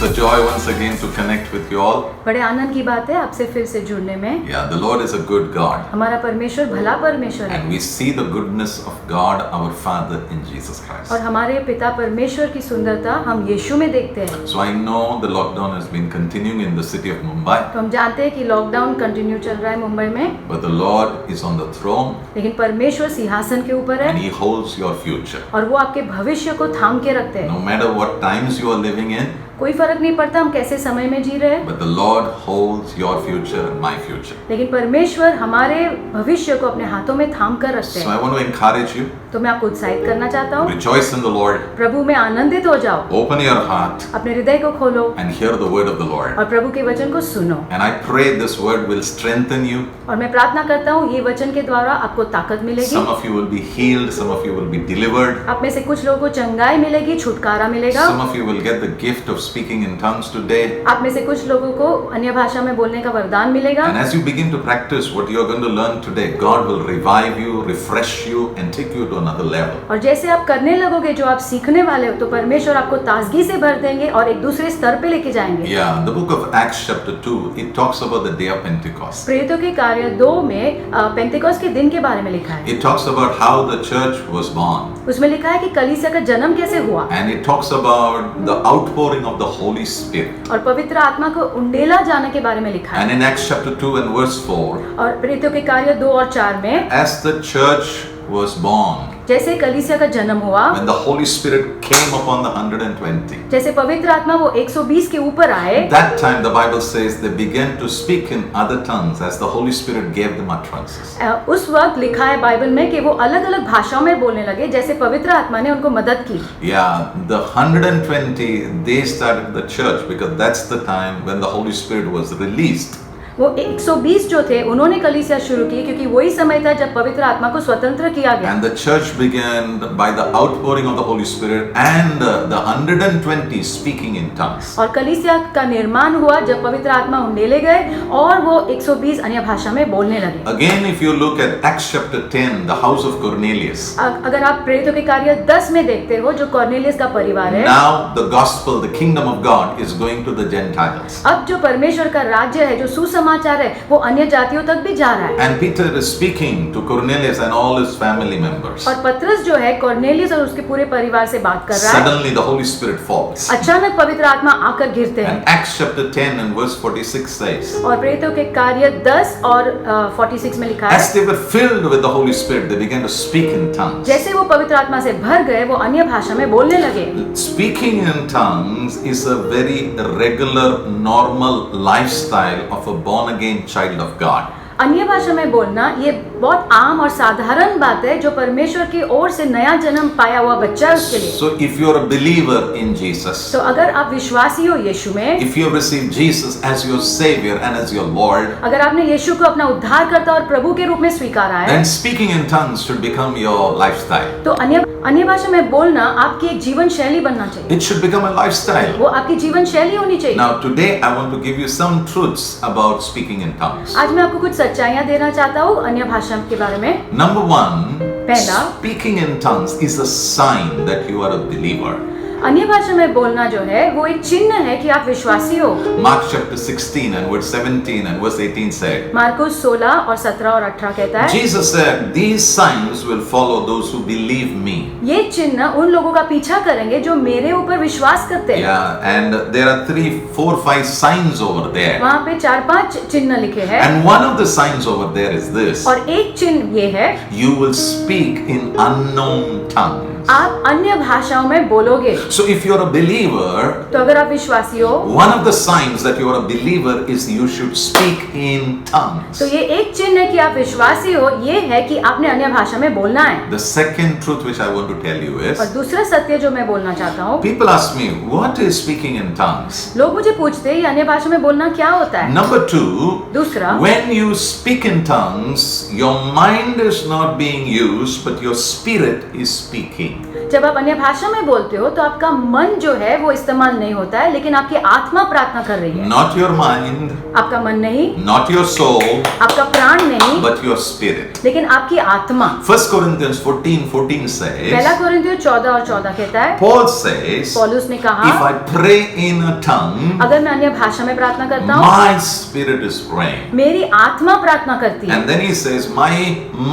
It's a joy once again to connect with you all. बड़े आनंद की बात है आपसे फिर से जुड़ने में। Yeah, the Lord is a good God. हमारा परमेश्वर भला परमेश्वर है। And we see the goodness of God, our Father, in Jesus Christ. और हमारे पिता परमेश्वर की सुंदरता हम यीशु में देखते हैं। So I know the lockdown has been continuing in the city of Mumbai. तो हम जानते हैं कि लॉकडाउन कंटिन्यू चल रहा है मुंबई में। But the Lord is on the throne. लेकिन परमेश्वर सिंहासन के ऊपर है। And He holds your future. और वो आपके भविष्य को थाम के रखते हैं। No matter what times you are living in. कोई फर्क नहीं पड़ता हम कैसे समय में जी रहे हैं। But the Lord holds your future and my future. लेकिन परमेश्वर हमारे भविष्य को अपने हाथों में थाम कर रखते हैं। So I want to encourage you. तो मैं आपको उत्साहित करना चाहता हूँ। Rejoice in the Lord. प्रभु में आनंदित हो जाओ। Open your heart. अपने हृदय को खोलो। And hear the word of the Lord. और प्रभु के वचन को सुनो। And I pray this word will strengthen you. और मैं प्रार्थना करता हूँ ये वचन के द्वारा आपको ताकत मिलेगी। Some of you will be healed. Some of you will be delivered. आप में से कुछ लोगों को चंगाई मिलेगी, छुटकारा मिलेगा। Some of you will get the gift of speaking in tongues today. आप में से कुछ लोगों को अन्य भाषा में बोलने का वरदान मिलेगा। And as you begin to practice what you are going to learn today, God will revive you, refresh you, and take you to another level. और जैसे आप करने लगोगे जो आप सीखने वाले हो तो परमेश्वर आपको ताजगी से भर देंगे और एक दूसरे स्तर पे लेके जाएंगे। Yeah, the book of Acts chapter 2, it talks about the day of Pentecost. प्रेरितों के कार्य 2 में पेंटेकोस्ट के दिन के बारे में लिखा है। It talks about how the church was born. उसमें लिखा है कि कलीसिया का जन्म कैसे हुआ। And it talks about the outpouring of the Holy Spirit. और पवित्र आत्मा को उंडेला जाने के बारे में लिखा है। And in Acts chapter 2 and verse 4, और प्रेरितों के कार्य 2 और 4 में as the church was born, जैसे कलीसिया का जन्म हुआ, when the Holy Spirit came upon the 120, जैसे पवित्र आत्मा वो 120 के ऊपर आए, that time the Bible says they began to speak in other tongues as the Holy Spirit gave them utterances. उस वक्त लिखा है बाइबल में कि वो अलग अलग भाषाओं में बोलने लगे जैसे पवित्र आत्मा ने उनको मदद की। Yeah, the 120 they started the church because that's the time when the Holy Spirit was released. वो 120 जो थे उन्होंने कलीसिया शुरू की क्योंकि वही समय था जब पवित्र आत्मा को स्वतंत्र किया गया। And the church began by the outpouring of the Holy Spirit and the 120 speaking in tongues. और कलीसिया का निर्माण हुआ जब पवित्र आत्मा उंडेले गए और वो 120 अन्य भाषा में बोलने लगे। Again, if you look at Acts chapter 10, the house of Cornelius. अगर आप प्रेरितों के कार्य 10 में देखते हो जो कॉर्नेलियस का परिवार है, Now the gospel, the kingdom of God is going to the Gentiles. अब जो परमेश्वर का राज्य है, जो सुसमाचार है, वो अन्य जातियों तक भी जा रहा है। And Peter is speaking to Cornelius and all his family members. और पतरस जो है कॉर्नेलियस और उसके पूरे परिवार से बात कर रहा है। Suddenly the Holy Spirit falls. अचानक पवित्र आत्मा आकर गिरते हैं। And Acts chapter 10 and verse 46 says, और प्रेरितों के कार्य 10 और 46 में लिखा है, as they were filled with the Holy Spirit, they began to speak in tongues. जैसे वो पवित्र आत्मा से भर गए वो अन्य भाषा में बोलने लगे। Speaking in tongues is a very regular, normal lifestyle of a born-again child of God. अन्य भाषा में बोलना ये बहुत आम और साधारण बात है जो परमेश्वर की ओर से नया जन्म पाया हुआ बच्चा है उसके लिए। So if you are a believer in Jesus, तो अगर आप विश्वासी हो यीशु में, if you have received Jesus as your Savior and as your Lord, अगर आपने यीशु को अपना उद्धारकर्ता और प्रभु के रूप में स्वीकारा है, then speaking in tongues should become your lifestyle. तो अन्य भाषा में बोलना आपकी एक जीवन शैली बनना चाहिए। It should become a lifestyle. वो आपकी जीवन शैली होनी चाहिए। Now today I want to give you some truths about speaking in tongues. आज मैं आपको कुछ सच्चाइयाँ देना चाहता हूँ अन्य भाषा के बारे में। Number one, पहला, speaking in tongues is a sign that you are a believer. अन्य भाषा में बोलना जो है वो एक चिन्ह है कि आप विश्वासी हो। Mark chapter 16 and verse 17 and verse 18 said, Marcus 16 और 17 और 18 कहता है, Jesus said, these signs will follow those who believe me. ये चिन्ह उन लोगों का पीछा करेंगे जो मेरे ऊपर विश्वास करते हैं। Yeah, and there are 3, 4, 5 signs over there. वहाँ पे 4-5 चिन्ह लिखे हैं। And one of the signs over there is this. और एक चिन्ह ये है, You will speak in unknown tongues. आप अन्य भाषाओं में बोलोगे। So if you're a believer, तो अगर आप विश्वासी हो, one of the signs that you are a believer is you should speak in tongues. तो ये एक चिन्ह है कि आप विश्वासी हो, ये है कि आपने अन्य भाषा में बोलना है। The second truth which I want to tell you is, और दूसरा सत्य जो मैं बोलना चाहता हूँ, people ask me, what is speaking in tongues? लोग मुझे पूछते हैं ये अन्य भाषा में बोलना क्या होता है। Number 2, दूसरा, when you speak in tongues, your mind is not being used, but your spirit is speaking. जब आप अन्य भाषा में बोलते हो तो आपका मन जो है वो इस्तेमाल नहीं होता है, लेकिन आपकी आत्मा प्रार्थना कर रही है। Not your mind, आपका मन नहीं, not your soul, आपका प्राण नहीं, but your spirit. लेकिन आपकी आत्मा। 1 Corinthians 14:14 says, पहला कोरिन्थियों 14:14 कहता है, Paul says, पौलुस ने कहा, if I pray in a tongue, अगर मैं अन्य भाषा में प्रार्थना करता हूँ, my spirit is praying. मेरी आत्मा प्रार्थना करती है। And then he says, my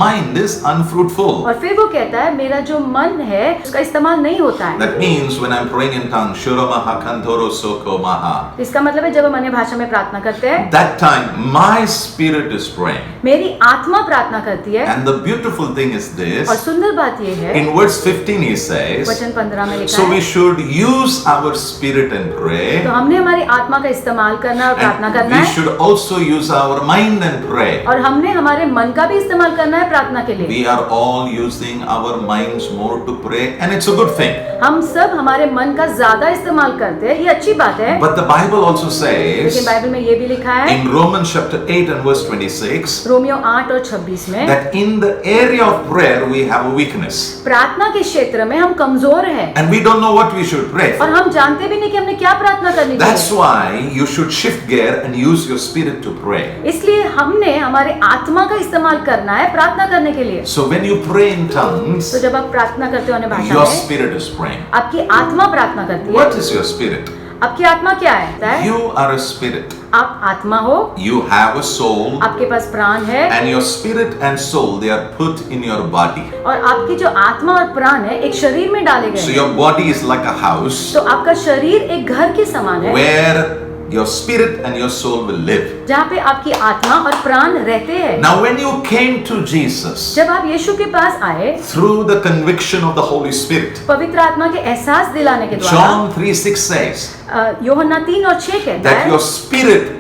mind is unfruitful. और फिर वो कहता है, मेरा जो मन है उसका इस्तेमाल नहीं होता है। That means when I'm praying in tongues, Shuramaha Kantoro Soko Maha, इसका मतलब है जब हम अन्य भाषा में प्रार्थना करते हैं, that time my spirit is praying. मेरी आत्मा प्रार्थना करती है। And the beautiful thing is और this, सुंदर बात ये है, in verse 15 he says, वचन 15 में लिखा so we है, should use our spirit and pray, तो हमने हमारी आत्मा का इस्तेमाल करना और प्रार्थना and करना we है, should also use our mind and pray. और हमने हमारे मन का भी इस्तेमाल करना है प्रार्थना के लिए। We are all using our minds more to pray, and it's a good thing. हम सब हमारे मन का ज्यादा इस्तेमाल करते हैं, ये अच्छी बात है। But the Bible also लेकिन says, बाइबल में ये भी लिखा है, in Romans chapter 8 and verse 26, Romeo 8 और 26 में, that in the area of prayer we have a weakness, प्रार्थना के क्षेत्र में हम कमजोर हैं and we don't know what we should pray और for. हम जानते भी नहीं कि हमने क्या प्रार्थना करनी That's चाहिए। why you should shift gear and use your spirit to pray. इसलिए हमने हमारे आत्मा का इस्तेमाल करना है प्रार्थना करने के लिए। So when you pray in tongues, तो जब आप प्रार्थना करते हो अन्य भाषा your में, spirit is praying. आपकी आत्मा प्रार्थना करती है। What is your spirit? आपकी आत्मा क्या है? You are a spirit. आप आत्मा हो, You have a soul, आपके पास प्राण है, and your spirit and soul, they are put in your body. और आपकी जो आत्मा और प्राण है एक शरीर में डाले गए So हैं। your body is like a house तो आपका शरीर एक घर के समान है, where your spirit and your soul will live. जहाँ पे आपकी आत्मा और प्राण रहते हैं। Now when you came to Jesus जब आप यीशु के पास आए, through the conviction of the Holy Spirit, पवित्र आत्मा के एहसास दिलाने के द्वारा, John 3:6 says यूहन्ना 3 और 6 कहता that है, your spirit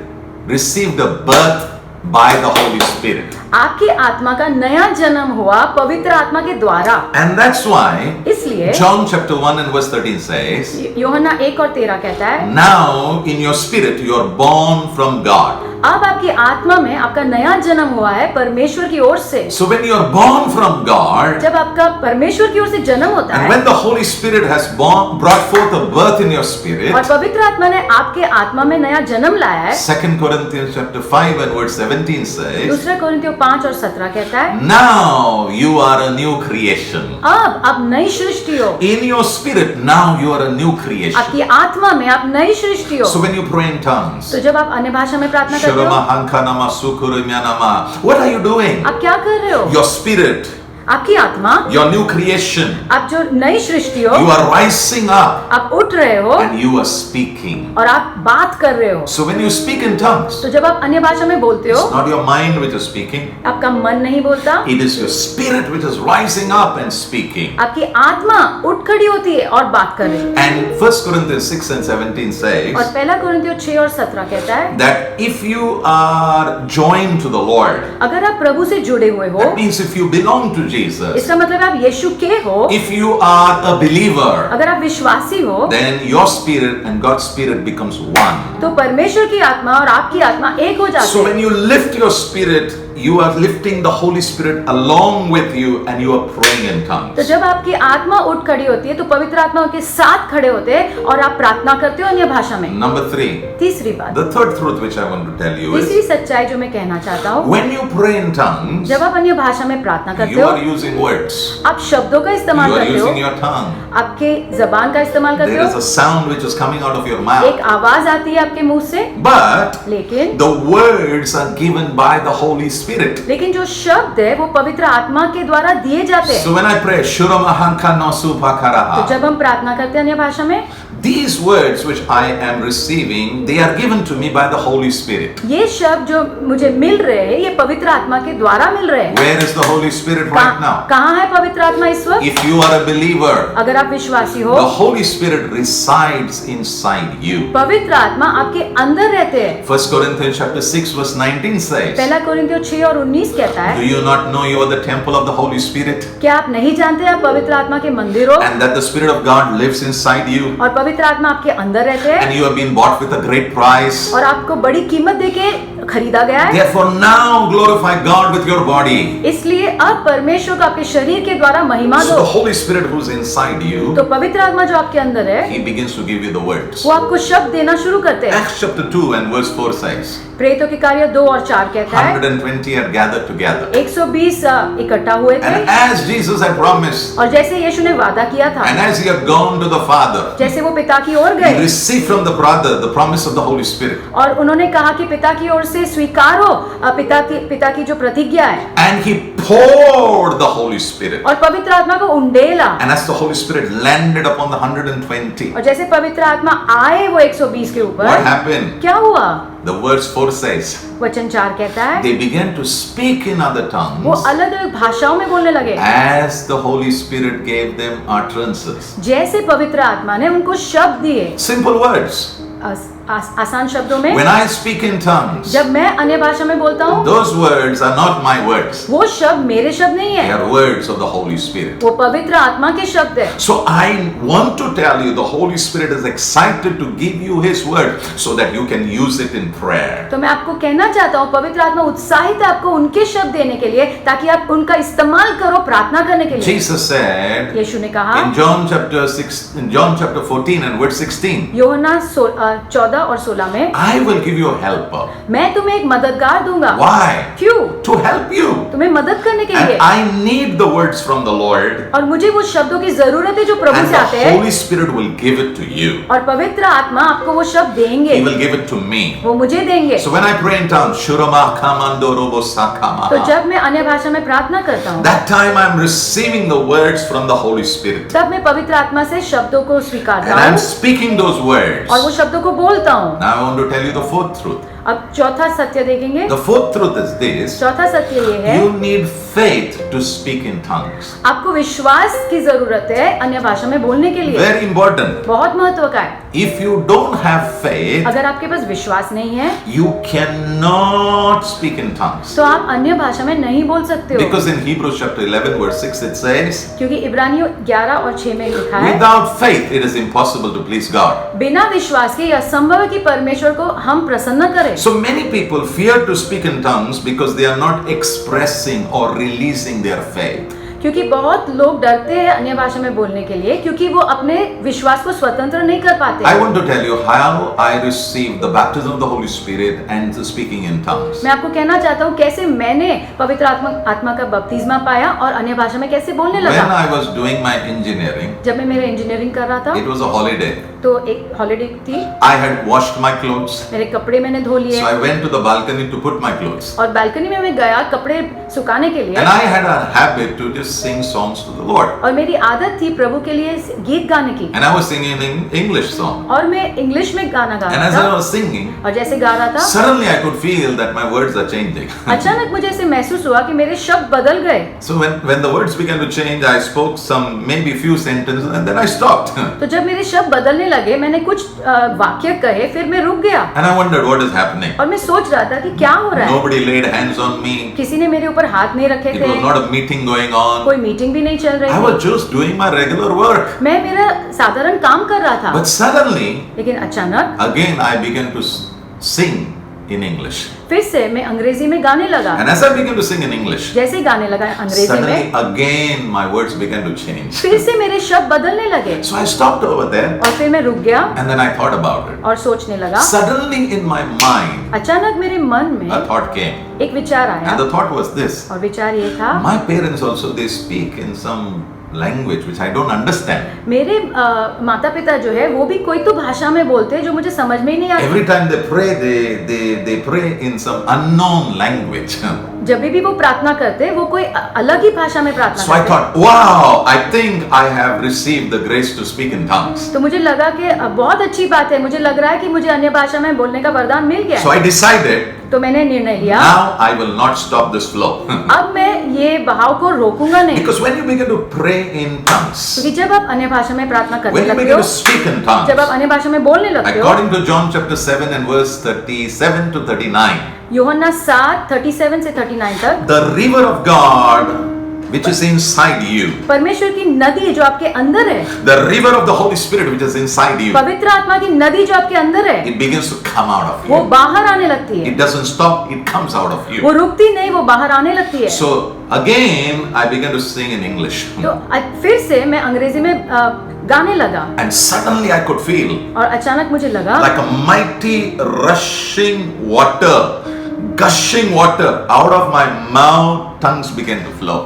received a birth by the Holy Spirit. आपकी आत्मा का नया जन्म हुआ पवित्र आत्मा के द्वारा। And that's why इसलिए John chapter 1 and verse 13 says, यूहन्ना 1 और 13 कहता है, now in your spirit you are born from God. अब आपकी आत्मा में आपका नया जन्म हुआ है परमेश्वर की ओर से। So when you are born from God, जब आपका परमेश्वर की ओर से जन्म होता and है when the Holy Spirit has brought forth a birth in your spirit, और पवित्र आत्मा ने आपके आत्मा में नया जन्म लाया है, 2 Corinthians chapter 5 and verse 17 says, दूसरा कोरिन्थियों 5 और 17 कहता है, now you are a new creation. अब आप नई सृष्टि हो। In your spirit, now you are a new creation. आपकी आत्मा में आप नई सृष्टि हो। So when you pray in tongues, तो जब आप अन्य भाषा में प्रार्थना करते Sharama हो, Hankanama Sukurumyanama, what are you doing? आप क्या कर रहे हो? Your spirit, आपकी आत्मा, your new creation, आप जो नई सृष्टि हो, you are rising up आप उठ रहे हो and you are speaking. और आप बात कर रहे हो। So when you speak in tongues, तो जब आप अन्य भाषा में बोलते हो, it's not your mind which is speaking, आपका मन नहीं बोलता, it is your spirit which is rising up and speaking. आपकी आत्मा उठ खड़ी होती है और बात कर रही है। And 1 Corinthians 6 and 17 और says पहला कोरिन्थियों 6 और 17 कहता है, that if you are joined to the Lord, अगर आप प्रभु से जुड़े हुए हो, that means if you belong to Jesus, इसका मतलब आप यीशु के हो, if you are a believer, अगर आप विश्वासी हो, then your spirit and God's spirit becomes one. तो परमेश्वर की आत्मा और आपकी आत्मा एक हो जाती So है। when you lift your spirit, you are lifting the Holy Spirit along with you and you are praying in तो tongues. जब आपकी आत्मा उठ खड़ी होती है तो पवित्र आत्मा के साथ खड़े होते हैं और आप प्रार्थना करते हो अन्य भाषा में। Number 3, तीसरी बात, the third truth which I want to tell you तीसरी is सच्चाई जो मैं कहना चाहता हूँ, when you pray in tongues, जब आप अन्य भाषा में प्रार्थना करते you हो, are using words. आप शब्दों का You इस्तेमाल are करते हो, using your tongue. आपके जबान का इस्तेमाल करते There is हो, a sound which is coming out of your एक mouth. आवाज आती है आपके मुंह से, But लेकिन the words are given by the Holy Spirit. लेकिन जो शब्द है वो पवित्र आत्मा के द्वारा दिए जाते हैं। So when I pray, Shuramahankanosu तो Pakaraha, जब हम प्रार्थना करते हैं अन्य भाषा में, these words which I am receiving, they are given to me by the Holy Spirit. ये शब्द जो मुझे मिल रहे हैं ये पवित्र आत्मा के द्वारा मिल रहे हैं। Where is the Holy Spirit right now? कहाँ है पवित्र आत्मा इस वक्त? If you are a believer, अगर आप विश्वासी हो, the Holy Spirit resides inside you. पवित्र आत्मा आपके अंदर रहते हैं। 1 Corinthians chapter 6 verse 19 says, पहला कोरिन्थियों 6 और 19 कहता do है, you not know you are the temple of the Holy Spirit क्या आप नहीं जानते आप पवित्र आत्मा के मंदिर हो and that the Spirit of God lives inside you? और पवित्र आत्मा आपके अंदर रहते हैं and you have been bought with a great price. और आपको बड़ी कीमत देके खरीदा गया है। Therefore now glorify God with your body. इसलिए अब परमेश्वर को आपके शरीर के द्वारा महिमा So दो। the Holy Spirit who's inside you, तो पवित्र आत्मा जो आपके अंदर है He begins to give you the words. वो आपको शब्द देना शुरू करते हैं। Acts chapter 2 and verse 4 says, प्रेरितों के कार्य 2 और 4 कहता है 120 are gathered together. 120 इकट्ठा हुए थे And as Jesus had promised, और जैसे यीशु ने वादा किया था, and as He had gone to the Father, जैसे वो पिता की ओर He गए received from the Father the promise of the Holy Spirit. और उन्होंने कहा कि पिता की ओर से स्वीकार हो पिता की जो प्रतिज्ञा है, And He poured the Holy Spirit. और पवित्र आत्मा को उंडेला। And as the Holy Spirit landed upon the 120, और जैसे पवित्र आत्मा आए वो 120 के what ऊपर, happened? क्या हुआ? The verse 4 says, वचन 4 कहता है they began to speak in other वो tongues अलग अलग भाषाओं में बोलने लगे as the Holy Spirit gave them utterances. जैसे पवित्र आत्मा ने उनको शब्द दिए। Simple words. आसान शब्दों में When I speak in tongues, जब मैं अन्य भाषा में बोलता हूँ those words are not my words. वो शब्द मेरे शब्द नहीं They है, are words of the Holy Spirit. वो पवित्र आत्मा के शब्द है। So I want to tell you, the Holy Spirit is excited to give you His word so that you can use it in prayer. तो मैं आपको कहना चाहता हूँ पवित्र आत्मा उत्साहित है आपको उनके शब्द देने के लिए ताकि आप उनका इस्तेमाल करो प्रार्थना करने के लिए। Jesus said यीशु ने कहा in John chapter 14 and verse 16, यूहन्ना 14 और 16 में, I will give you a helper. मैं तुम्हें एक मददगार दूंगा। Why? क्यों? To help you. तुम्हें मदद करने के And लिए। I need the words from the Lord, और मुझे वो शब्दों की जरूरत है जो प्रभु and से the आते हैं Holy Spirit will give it to you. और पवित्र आत्मा आपको वो शब्द देंगे, He will give it to me. वो मुझे देंगे। So when I pray in tongues, Shurama Kamando Robo Sakama, तो जब मैं अन्य भाषा में प्रार्थना करता हूँ that time I'm receiving the words from the Holy Spirit. तब मैं पवित्र आत्मा से शब्दों को स्वीकारता And I'm हूँ speaking those words. और वो शब्दों को बोलता हूँ। Now I want to tell you the fourth truth. अब चौथा सत्य देखेंगे। The fourth truth is this. चौथा सत्य ये है You need faith to speak in tongues. आपको विश्वास की जरूरत है अन्य भाषा में बोलने के लिए। Very important. बहुत महत्व का है। If you don't have faith, अगर आपके पास विश्वास नहीं है you cannot speak in tongues. तो आप अन्य भाषा में नहीं बोल सकते हो, Because in Hebrews chapter 11 verse 6 it says, क्योंकि इब्रानियों 11 और 6 में लिखा है without faith it is impossible to please God. बिना विश्वास के यह असंभव है कि परमेश्वर को हम प्रसन्न करें। So many people fear to speak in tongues because they are not expressing or releasing their faith. क्योंकि बहुत लोग डरते हैं अन्य भाषा में बोलने के लिए क्योंकि वो अपने विश्वास को स्वतंत्र नहीं कर पाते। I want to tell you how I received the baptism of the Holy Spirit and the speaking in tongues. मैं आपको कहना चाहता हूँ कैसे मैंने पवित्र आत्मा का बपतिस्मा पाया और अन्य भाषा में कैसे बोलने When लगा। I was doing my engineering, जब मैं मेरे इंजीनियरिंग कर रहा था it was a holiday. तो एक हॉलिडे थी, I had washed my clothes. मेरे कपड़े मैंने धो लिए So I went to the balcony to put my clothes. और बालकनी में मैं गया कपड़े सुखाने के लिए And I had a habit to just sing songs to the Lord. और मेरी आदत थी प्रभु के लिए गीत गाने की And I was singing an English song. और मैं इंग्लिश में गाना गा And रहा as I था was singing, और जैसे गा रहा था suddenly I could feel that my words are changing. अचानक मुझे ऐसे महसूस हुआ कि मेरे शब्द बदल गए। So when the words began to change, I spoke some maybe few sentences and then I stopped. तो जब मेरे शब्द बदलने लगे मैंने कुछ वाक्य कहे फिर मैं रुक गया And I wondered what is happening. और मैं सोच रहा था कि क्या हो रहा है। Nobody laid hands on me. किसी ने मेरे ऊपर हाथ नहीं रखे It थे, was not a meeting going on. कोई मीटिंग भी नहीं चल I रही was थी, just doing my regular work. मैं मेरा साधारण काम कर रहा था। But suddenly, लेकिन अचानक again I began to sing in English. फिर से मैं अंग्रेजी में गाने लगा। And as I began to sing in English, जैसे ही गाने लगा अंग्रेजी suddenly में again my words began to change. फिर से मेरे शब्द बदलने लगे So I stopped over there और फिर मैं रुक गया and then I thought about it. और सोचने लगा। Suddenly in my mind, अचानक मेरे मन में a thought came. एक विचार आया And the thought was this. और विचार ये था My parents also, they speak in some language which I don't understand. मेरे माता पिता जो है वो भी कोई तो भाषा में बोलते हैं जो मुझे समझ में ही नहीं आती। Every time they pray, they pray in some unknown language. जब भी वो प्रार्थना करते हैं वो कोई अलग ही भाषा में प्रार्थना So I करते हैं। thought, wow, I think I have received the grace to speak in tongues. तो मुझे लगा कि बहुत अच्छी बात है, मुझे लग रहा है कि मुझे अन्य भाषा में बोलने का वरदान मिल गया So है। I decided, तो मैंने निर्णय लिया now I will not stop this flow. अब मैं ये बहाव को रोकूंगा नहीं, Because when you begin to pray in tongues, क्योंकि जब आप अन्य भाषा में प्रार्थना करने when you लगते begin हो, to speak in जब आप tongues, अन्य भाषा में बोलने लगते हो, according to John chapter 7 and verse 37 to 39, यूहन्ना 7:37 से 39 तक, the river of God which is inside you. परमेश्वर की नदी जो आपके अंदर है, The river of the Holy Spirit which is inside you. पवित्र आत्मा की नदी जो आपके अंदर है, It begins to come out of वो you. बाहर आने लगती है। It doesn't stop, it comes out of वो you. रुकती नहीं, वो बाहर आने लगती है। So again, I began to sing in English. तो फिर से मैं अंग्रेजी में गाने लगा And suddenly I could feel और अचानक मुझे लगा like a mighty rushing water, gushing water out of my mouth, tongues began to flow.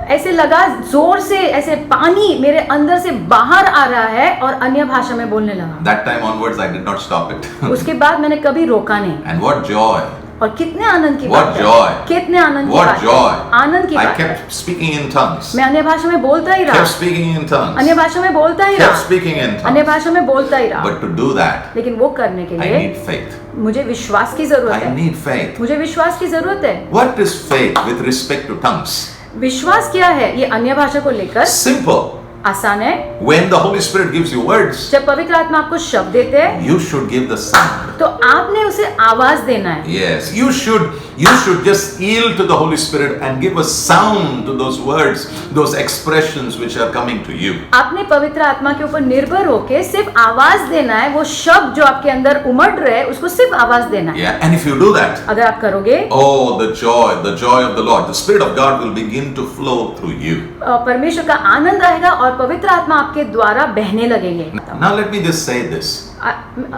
ऐसे लगा जोर से ऐसे पानी मेरे अंदर से बाहर आ रहा है और अन्य भाषा में बोलने लगा। That time onwards, I did not stop it. उसके बाद मैंने कभी रोका नहीं। And what joy! और कितने आनंद की What बात है, joy! कितने आनंद की What बात joy! है, आनंद की I बात है। kept speaking in tongues. मैं अन्य भाषा में बोलता ही Kept रहा, speaking in tongues. अन्य भाषा में बोलता ही Kept रहा, speaking in अन्य tongues. भाषा में बोलता ही रहा। But to do that, लेकिन वो करने के I लिए need faith. मुझे विश्वास की जरूरत I है, need faith. मुझे विश्वास की जरूरत है। What is faith with respect to tongues? विश्वास क्या है ये अन्य भाषा को लेकर? Simple. आसान है। When the Holy Spirit gives you words, जब पवित्र आत्मा आपको शब्द देते हैं you should give the sound. तो आपने उसे आवाज देना है। Yes, you should just yield to the Holy Spirit and give a sound to those words, those expressions which are coming to you. आपने पवित्र आत्मा के ऊपर निर्भर होके सिर्फ आवाज देना है, वो शब्द जो आपके अंदर उमड़ रहे उसको सिर्फ आवाज देना है। Yeah, and if you do that, अगर आप करोगे, oh, the joy of the Lord, the Spirit of God will begin to flow through you. परमेश्वर का आनंद आएगा और पवित्र आत्मा आपके द्वारा बहने लगेंगे। Now let me just say this.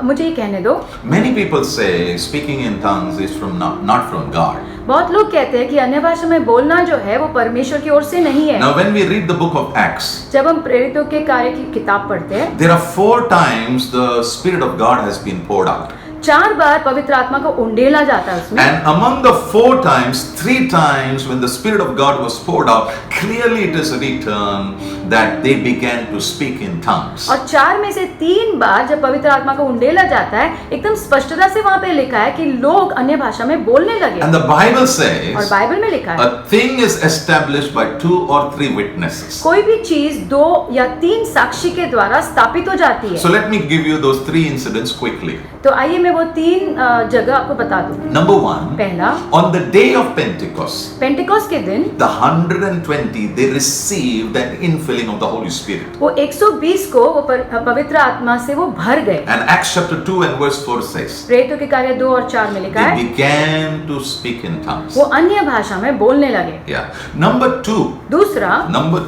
मुझे ये कहने दो, Many people say speaking in tongues is not from God. बहुत लोग कहते हैं कि अन्य भाषा में बोलना जो है वो परमेश्वर की ओर से नहीं है। Now when we read the book of Acts, जब हम प्रेरितों के कार्य की किताब पढ़ते हैं, there are 4 times the Spirit of God has been poured out. 4 बार पवित्र आत्मा को उंडेला जाता है उसमें। And among the 4 times, 3 times when the Spirit of God was poured out, clearly it is written that they began to speak in tongues. और 4 में से 3 बार जब पवित्र आत्मा को उंडेला जाता है, एकदम स्पष्टता से वहाँ पे लिखा है कि लोग अन्य भाषा में बोलने लगे। And the Bible और says बाइबल में लिखा है a thing is established by 2 or 3 witnesses. कोई भी चीज 2 या 3 साक्षी के द्वारा स्थापित हो जाती है। So let me give you those 3 incidents quickly. तो आइए मैं वो 3 जगह आपको बता दूं। Number 1, पहला, on the day of Pentecost, पेंटिकोस के दिन the 120 they received that infilling of the Holy Spirit. वो 120 को वो पवित्र आत्मा से वो भर गए। And Acts chapter 2 and verse 4 says, प्रेरितों के कार्य 2 और 4 में लिखा they है began to speak in tongues. वो अन्य भाषा में बोलने लगे। Yeah. Number 2, दूसरा, Number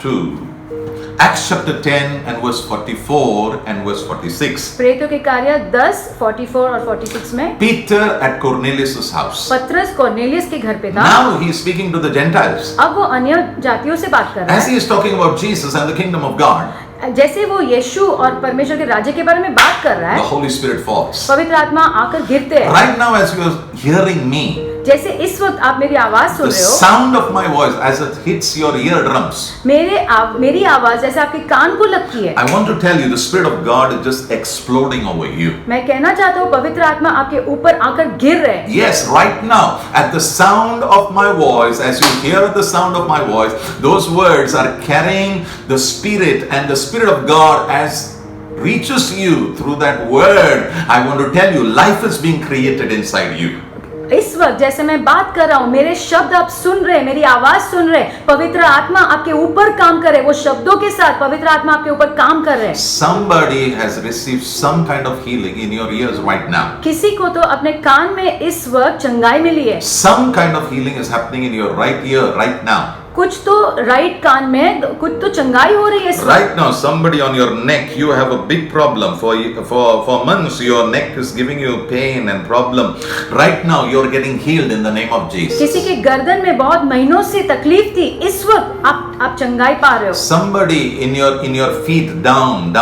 2, Acts chapter 10 and verse 44 and verse 46. प्रेरितों के कार्य 10, 44 और 46 में Peter at Cornelius' house. पत्रस कॉर्नेलियस के घर पे था। Now he is speaking to the Gentiles. अब वो अन्य जातियों से बात कर रहा As he is talking about Jesus and the kingdom of God, है। जैसे वो यीशु और परमेश्वर के राज्य के बारे में बात कर रहा the है, Holy Spirit falls. पवित्र आत्मा आकर गिरते हैं। Right now as you are hearing me, जैसे इस वक्त आप मेरी आवाज सुन the रहे हो, sound of my voice as it hits your eardrums, मेरी आवाज जैसे आपके कान को लगती है। I want to tell you the Spirit of God is just exploding over you. मैं कहना चाहता हूँ पवित्र आत्मा आपके ऊपर आकर गिर रहे हैं। Yes, right now, at the sound of my voice, as you hear the sound of my voice, those words are carrying the Spirit, and the Spirit of God as reaches you through that word. I want to tell you, life is being created inside you. इस वक्त जैसे मैं बात कर रहा हूँ, मेरे शब्द आप सुन रहे, मेरी आवाज सुन रहे, पवित्र आत्मा आपके ऊपर काम करे, वो शब्दों के साथ पवित्र आत्मा आपके ऊपर काम कर रहे हैं। Somebody has received some kind of healing in your ears right now. किसी को तो अपने कान में इस वक्त चंगाई मिली है। Some kind of healing is happening in your right ear right now. कुछ तो राइट कान में, कुछ तो चंगाई हो रही है इस वक्त। Right now, somebody on your neck, you have a big problem. For months, your neck is giving you pain and problem. Right now, you're getting healed in the name of Jesus. किसी के गर्दन में बहुत महीनों से तकलीफ थी, इस वक्त आप चंगाई पा रहे हो। Somebody in your feet down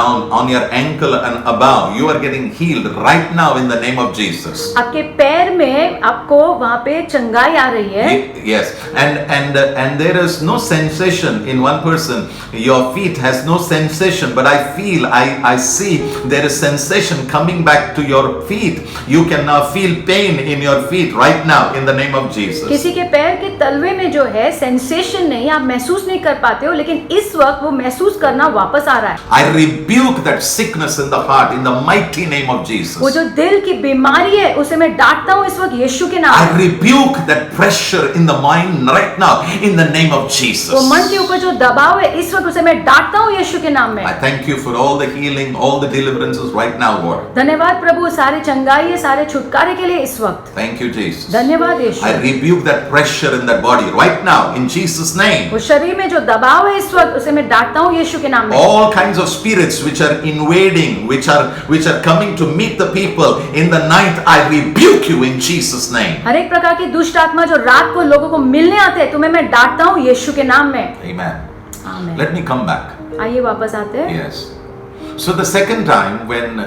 on your ankle and above, you are getting healed right now in the name of Jesus. आपके पैर में आपको वहाँ पे चंगाई आ रही है। Yes, and there there is no sensation in one person. Your feet has no sensation, but I see there is sensation coming back to your feet. You can now feel pain in your feet right now in the name of Jesus. किसी के पैर के तलवे में जो है sensation नहीं, आप महसूस नहीं कर पाते हो, लेकिन इस वक्त वो महसूस करना वापस आ रहा है। I rebuke that sickness in the heart in the mighty name of Jesus. वो जो दिल की बीमारी है उसे मैं डांटता हूँ इस वक्त यीशु के नाम I में। rebuke that pressure in the mind right now in the name of Jesus. वो मन के ऊपर जो दबाव है इस वक्त उसे मैं डांटता हूँ यीशु के नाम में। I thank you for all the healing, all the deliverances right now, Lord. धन्यवाद प्रभु, सारे चंगाई है, सारे छुटकारे के लिए इस वक्त। Thank you, Jesus. धन्यवाद यीशु। I rebuke that pressure in that body right now in Jesus' name. वो शरीर में जो दबाव है इस वक्त उसे मैं डांटता हूँ यीशु के नाम में। All kinds of spirits which are invading, which are coming to meet the people in the night, I rebuke you in Jesus' name. हर एक प्रकार की दुष्ट आत्मा जो रात को लोगों को मिलने आते हैं तुम्हें मैं डांटता हूँ यीशु के नाम में। Amen. आमीन। Let me come back. आइए वापस आते हैं। Yes. So the second time when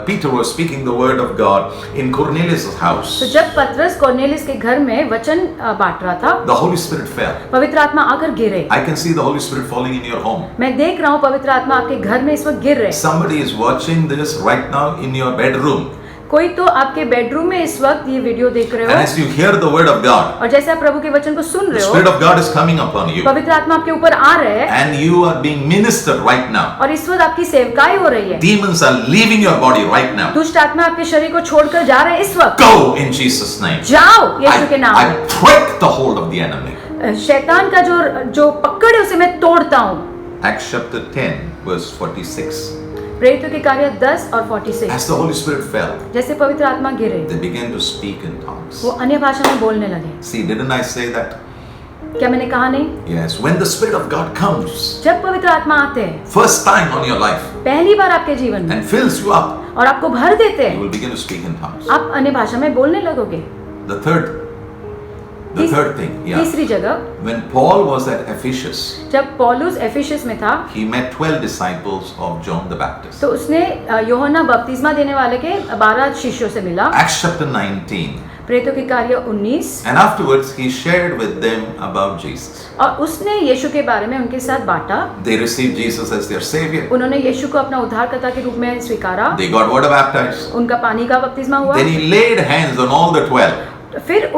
Peter was speaking the word of God in Cornelius' house, तो जब पतरस कोर्नेलियस के घर में वचन बांट रहा था, the Holy Spirit fell. पवित्र आत्मा आकर गिरे। I can see the Holy Spirit falling in your home. मैं देख रहा हूँ पवित्र आत्मा आपके घर में इस वक्त गिर रहे। Somebody is watching this right now in your bedroom. कोई तो आपके बेडरूम में इस वक्त ये वीडियो देख रहे And हो, as you hear the word of God, और जैसे आप प्रभु के वचन को सुन the रहे Spirit हो, of God is coming upon you. पवित्र आत्मा आपके ऊपर आ रहे हैं And you are being ministered right now. और इस वक्त आपकी सेवकाई हो रही है। Demons are leaving your body right now. दुष्ट आत्मा आपके शरीर को छोड़कर जा रहे हैं इस वक्त। Go in Jesus' name. जाओ यीशु के नाम I में। break the hold of the enemy. शैतान का जो पकड़ है उसे मैं तोड़ता हूँ। Acts chapter 10 verse 46. प्रेरितों के कार्य 10 और 46। As the Holy Spirit fell, जैसे पवित्र आत्मा गिरे they began to speak in tongues. वो अन्य भाषा में बोलने लगे। See, didn't I say that? क्या मैंने कहा नहीं? Yes. When the Spirit of God comes, जब पवित्र आत्मा आते हैं first time on your life, पहली बार आपके जीवन में and fills you up, और आपको भर देते you हैं, will begin to speak in tongues. आप अन्य भाषा में बोलने लगोगे। The third thing, yeah. तीसरी जगह, When Paul was at Ephesus, जब पौलुस एफिसस में था he met 12 disciples of John the Baptist. तो उसने यूहन्ना बपतिस्मा देने वाले के 12 शिष्यों से मिला। Acts chapter 19. प्रेरितों के कार्य 19। And afterwards he shared with them about Jesus. और उसने यीशु के बारे में उनके साथ बांटा। They received Jesus as their savior. उन्होंने यीशु को अपना उद्धारकर्ता के रूप में स्वीकारा। They got water baptized. उनका पानी का बपतिस्मा हुआ। Then he laid hands on all the 12. फिर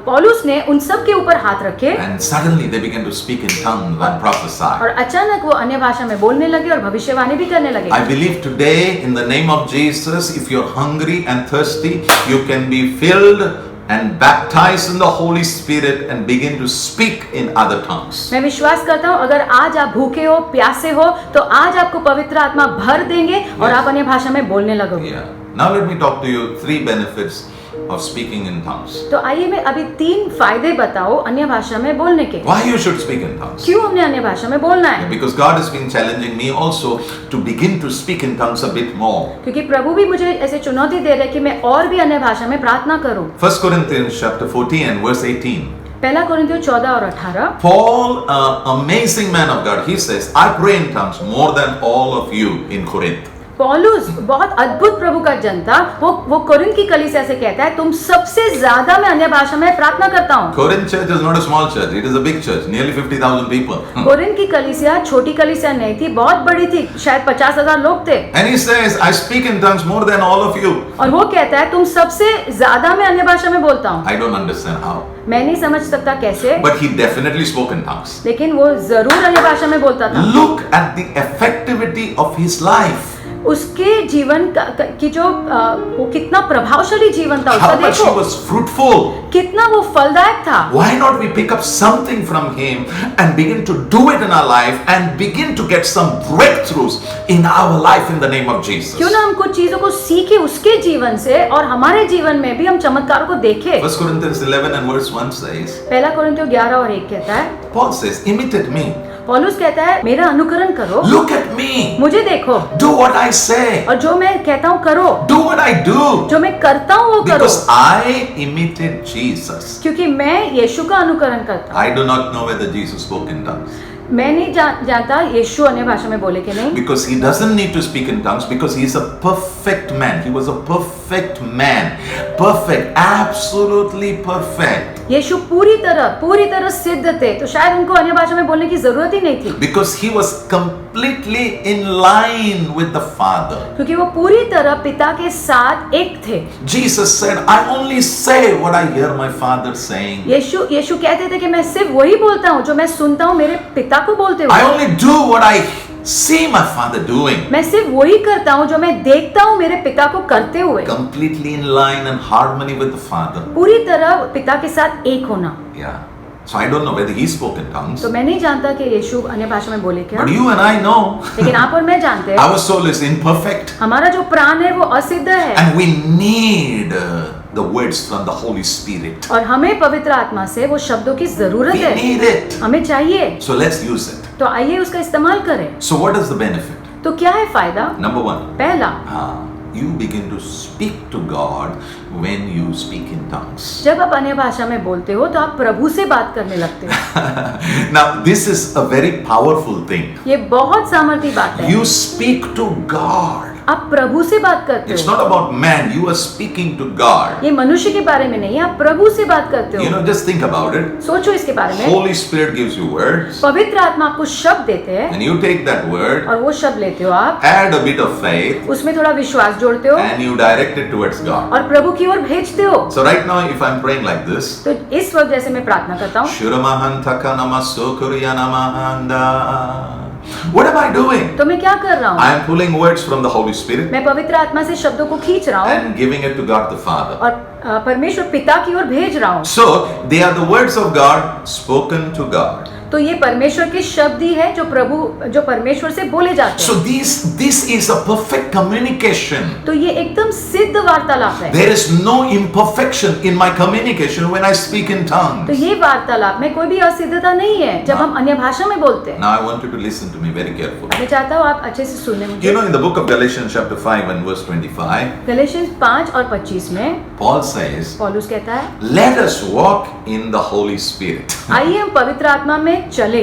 पौलुस ने उन सब के ऊपर हाथ रखे And suddenly they began to speak in tongues and prophesy. और अचानक वो अन्य भाषा में बोलने लगे और भविष्यवाणी भी करने लगे। I believe today in the name of Jesus, if you're hungry and thirsty, you can be filled and baptized in the Holy Spirit and begin to speak in other tongues. मैं विश्वास करता हूँ अगर आज आप भूखे हो, प्यासे हो, तो आज आपको पवित्र आत्मा भर देंगे और आप अन्य भाषा में बोलने लगोगे। Yeah. Now let me talk to you 3 benefits of speaking in tongues. तो आइए मैं अभी 3 फायदे बताओ अन्य भाषा में बोलने के। Why you should speak in tongues? क्यों हमने अन्य भाषा में बोलना है? Because God has been challenging me also to begin to speak in tongues a bit more. क्योंकि प्रभु भी मुझे ऐसे चुनौती दे रहे हैं कि मैं और भी अन्य भाषा में प्रार्थना करूं। 1 Corinthians chapter 14 and verse 18. पहला कोरिन्थियों 14 और 18। Paul, amazing man of God, he says, I pray in tongues more than all of you in Corinth. पौलुस बहुत अद्भुत प्रभु का जन था। वो कोरिन्थ की कलीसिया से कहता है तुम सबसे ज्यादा मैं अन्य भाषा में प्रार्थना करता हूँ। Corinth church is not a small church, it is a big church, nearly 50,000 people. Corinth की कलीसिया छोटी कलीसिया नहीं थी, बहुत बड़ी थी, शायद 50,000 लोग थे। And he says, I speak in tongues more than all of you. और वो कहता है तुम सबसे ज्यादा मैं अन्य भाषा में बोलता हूँ। I don't understand how. मैं नहीं समझ सकता कैसे, But he definitely spoke in tongues. लेकिन वो जरूर अन्य भाषा में बोलता था। Look at the effectivity of his life. उसके जीवन की जो वो कितना प्रभावशाली जीवन था उसका How much he देखो, was fruitful. कितना वो फलदायक था। Why not we pick up something from him and begin to do it in our life and begin to get some breakthroughs in our life in the name of Jesus. क्यों ना हम कुछ चीजों को सीखे उसके जीवन से और हमारे जीवन में भी हम चमत्कारों को देखें। 1 Corinthians 11 and verse 1 says, पहला कोरिन्थियों 11 और 1 कहता है, Paul says, imitate me. पौलुस कहता है मेरा अनुकरण करो, Look at me. मुझे देखो, Do what I say. और जो मैं कहता हूँ करो, Do what I do. जो मैं करता हूँ वो करो, Because I imitate Jesus. क्योंकि मैं यीशु का अनुकरण करता हूँ। I do not know whether Jesus spoke in tongues. मैं नहीं जानता यीशु अन्य भाषा में बोले कि नहीं, Because he doesn't need to speak in tongues because he is a perfect man. He was a perfect man. Perfect. Absolutely perfect. यीशु पूरी तरह सिद्ध थे, तो शायद उनको अन्य भाषा में बोलने की जरूरत ही नहीं थी, because he was completely in line with the Father. क्योंकि वो पूरी तरह पिता के साथ एक थे। Jesus said, I only say what I hear my Father saying. यीशु कहते थे कि मैं सिर्फ वही बोलता हूँ जो मैं सुनता हूँ मेरे पिता को बोलते I हुए। only do what I see my Father doing. मैं सिर्फ वही करता हूँ जो मैं देखता हूँ मेरे पिता को करते हुए। Completely in line and harmony with the Father. पूरी तरह पिता के साथ एक होना। Yeah. So I don't know whether he spoke in tongues, तो मैं नहीं जानता कि यीशु अन्य भाषा में बोले क्या, but you and I know लेकिन आप और मैं जानते हैं our soul is imperfect, हमारा जो प्राण है वो असिद्ध है, and we need the words from the Holy Spirit. और हमें पवित्र आत्मा से वो शब्दों की जरूरत We है, need it. हमें चाहिए। So let's use it. तो आइए उसका इस्तेमाल करें। So what is the benefit? तो क्या है फायदा? Number one, पहला, you begin to speak to God when you speak in tongues. जब आप अन्य भाषा में बोलते हो तो आप प्रभु से बात करने लगते हो। Now this is a very powerful thing. ये बहुत सामर्थी बात है। You speak to God. आप प्रभु से बात करते It's हो। not about man. You are speaking to God. ये मनुष्य के बारे में नहीं है, आप प्रभु से बात करते You हो। know, just think about it. सोचो इसके बारे में। Holy Spirit gives you words, पवित्र आत्मा आपको शब्द देते हैं and you take that word, और वो शब्द लेते हो आप, add a bit of faith, उसमें थोड़ा विश्वास जोड़ते हो and you direct it towards God. और प्रभु की ओर भेजते हो। So right now, if I'm praying like this, तो इस वक्त जैसे मैं प्रार्थना करता हूँ, what am I doing? तो मैं क्या कर रहा I हूँ? am pulling words from the Holy Spirit मैं पवित्र आत्मा से शब्दों को खींच रहा हूँ and giving it to God the Father. और परमेश्वर पिता की ओर भेज रहा हूँ। So they are the words of God spoken to God. तो ये परमेश्वर के शब्द ही है जो परमेश्वर से बोले जाते So हैं। this is a perfect communication. तो ये एकदम सिद्ध वार्तालाप है। There is no imperfection in my communication when I speak in तो tongues. ये वार्तालाप में कोई भी असिद्धता नहीं है जब हम अन्य भाषा में बोलते हैं। Now I want you to listen to me very carefully. मैं चाहता हूँ आप अच्छे से सुने You मुझे। know, in the book of Galatians chapter 5 and verse 25, गलातियन 5 और 25 में Paul says, पौलुस कहता है, let us walk in the Holy Spirit. आइए हम पवित्र आत्मा में चले।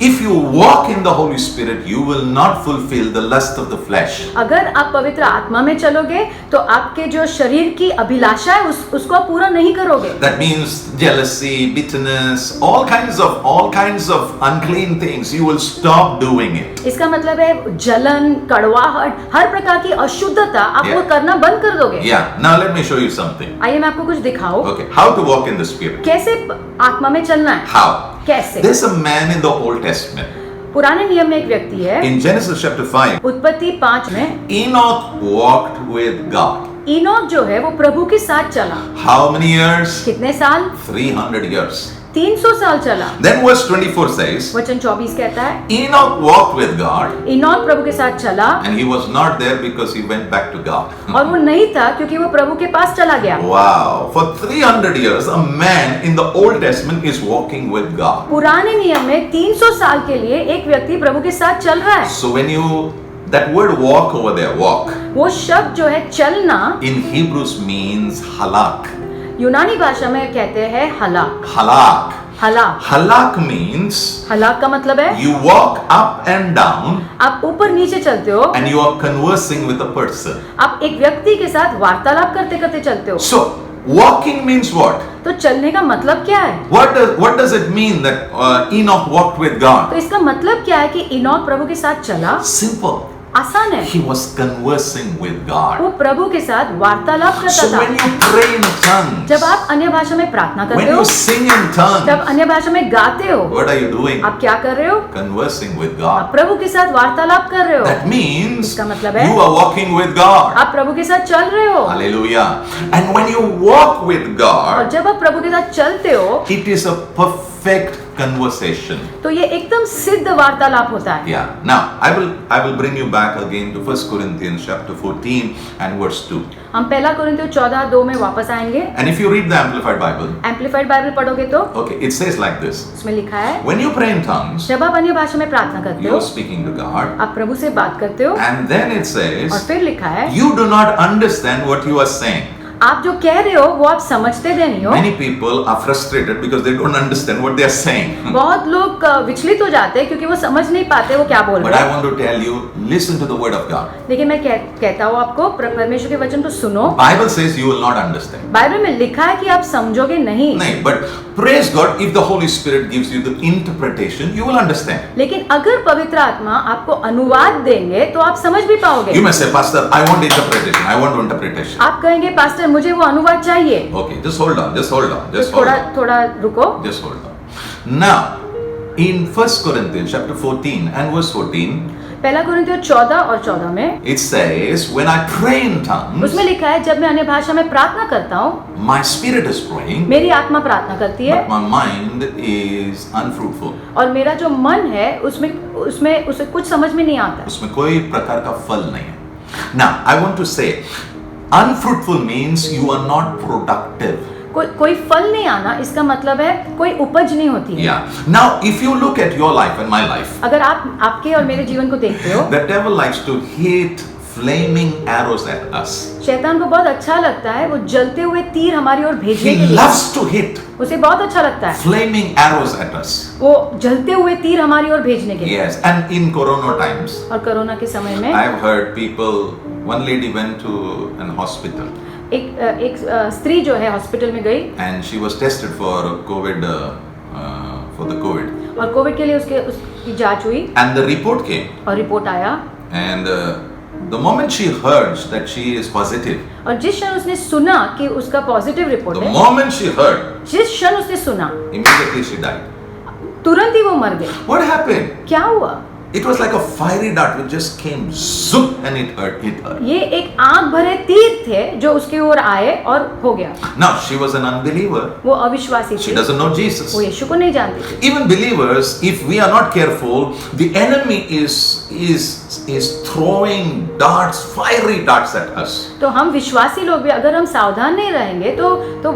If you walk in the Holy Spirit, you will not fulfill the lust of the flesh. अगर आप पवित्र आत्मा में चलोगे तो आपके जो शरीर की अभिलाषा है उसको आप पूरा नहीं करोगे। That means jealousy, bitterness, all kinds of unclean things. You will stop doing it. इसका मतलब है जलन, कड़वाहट, हर प्रकार की अशुद्धता आप वो Yeah. करना बंद कर दोगे। Yeah. Now let me show you something. आइए मैं आपको कुछ दिखाऊं, Okay. How to walk in the Spirit? कैसे आत्मा में चलना है। How? कैसे? There's a man in the Old Testament. पुराने नियम में एक व्यक्ति है, In Genesis chapter 5, उत्पत्ति 5 में Enoch walked with God. Enoch जो है वो प्रभु के साथ चला। How many years? कितने साल? 300 years. 300 साल चला। Then verse 24 says, वचन 24 कहता है, Enoch walked with God, Enoch प्रभु के साथ चला and he was not there because he went back to God. और वो नहीं था क्योंकि वो प्रभु के पास चला गया। Wow. For 300 years, a man in the Old Testament is walking with God. पुराने नियम में 300 साल के लिए एक व्यक्ति प्रभु के साथ चल रहा है। So when that word walk over there, walk, वो शब्द जो है चलना in Hebrews means halak. यूनानी भाषा में कहते हैं हलाक। Halak. हलाक Halak means हलाक का मतलब है you walk up and down आप ऊपर नीचे चलते हो, and you are conversing with a person. आप एक व्यक्ति के साथ वार्तालाप करते करते चलते हो। So walking means what? तो चलने का मतलब क्या है? What does it mean that Enoch walked with God? तो इसका मतलब क्या है कि इनोक प्रभु के साथ चला? Simple. आसान है, He was conversing with God. वो प्रभु के साथ वार्तालाप करता So when था। you pray in tongues, जब आप अन्य भाषा में प्रार्थना when करते हो, you sing in जब tongues, अन्य भाषा में गाते हो, what are you doing? आप क्या कर रहे हो? Conversing with आप God. प्रभु के साथ वार्तालाप कर रहे हो। That means इसका मतलब है you are walking with God. आप प्रभु के साथ चल रहे हो। Hallelujah. And when you walk with और God, जब आप प्रभु के साथ चलते हो it is a perfect conversation. तो ये एकदम सिद्ध वार्तालाप होता है। Yeah. Now I will bring you back again to 1 Corinthians chapter 14 and verse 2. हम पहला कोरिन्थियों 14:2 में वापस आएंगे। And if you read the Amplified Bible, amplified Bible पढ़ोगे तो okay, it says like this. उसमें लिखा है, When you pray in tongues, जब आप अन्य भाषा में प्रार्थना करते you हो, are speaking to God, आप प्रभु से बात करते हो, and then it और says, फिर लिखा है, you do not understand what you are saying. आप जो कह रहे हो वो आप समझते दे नहीं हो। Many people are frustrated because they don't understand what they are saying. बहुत लोग विचलित हो जाते हैं क्योंकि वो समझ नहीं पाते वो क्या बोल But रहे I हैं। want to tell you, listen to the word of God. लेकिन मैं कहता हूँ आपको परमेश्वर के वचन को सुनो। Bible says you will not understand. Bible में लिखा है कि आप समझोगे नहीं। No, but praise God, if the Holy Spirit gives you the interpretation, you will understand. लेकिन अगर पवित्र आत्मा आपको अनुवाद देंगे तो आप समझ भी पाओगे। You may say, Pastor, I want interpretation. I want interpretation. आप कहेंगे पास्टर मुझे वो अनुवाद चाहिए। Okay, just hold on, just hold on, just तो hold on. थोड़ा रुको। Just hold on. Now, in 1 Corinthians chapter 14 and verse 14, पहला कोरिन्थियों 14 और 14 में it says, when I pray in tongues, उसमें लिखा है जब मैं अन्य भाषा में प्रार्थना करता हूँ my spirit is praying, मेरी आत्मा प्रार्थना करती है but my mind is unfruitful. और मेरा जो मन है उसमें उसे कुछ समझ में नहीं आता। उसमें कोई प्रकार का फल नहीं है. Now, I want to say, unfruitful means you are not productive. कोई फल नहीं आना इसका मतलब है कोई उपज नहीं होती है। Yeah. Now, if you look at your life and my life, अगर आप आपके और मेरे जीवन को देखते हो, the devil likes to hit flaming arrows at us. शैतान को बहुत अच्छा लगता है वो जलते हुए तीर हमारी ओर भेजने He के लिए। loves to hit उसे बहुत अच्छा लगता है flaming arrows at us. वो जलते हुए तीर हमारी ओर भेजने के लिए। Yes, and in Corona times, और कोरोना के समय में I've heard people. One lady went to an hospital एक स्त्री जो है हॉस्पिटल में गई and she was tested for COVID, for the COVID. और कोविड के लिए उसकी जांच हुई And the report came, और रिपोर्ट आया and the moment she heard that she is positive, और जिस क्षण उसने सुना कि उसका पॉजिटिव रिपोर्ट the है, moment she heard, जिस क्षण उसने सुना immediately she died. तुरंत ही वो मर गई। What happened? क्या हुआ? It was like a fiery dart which just came zoom and it hit her. ये एक आग भरे तीर थे जो उसकी ओर आए और हो गया। Now she was an unbeliever. वो अविश्वासी She थी, doesn't know Jesus. वो यीशु को नहीं जानती थी। Even believers, if we are not careful, the enemy is throwing darts, fiery darts at us. तो हम विश्वासी लोग भी अगर हम सावधान नहीं रहेंगे तो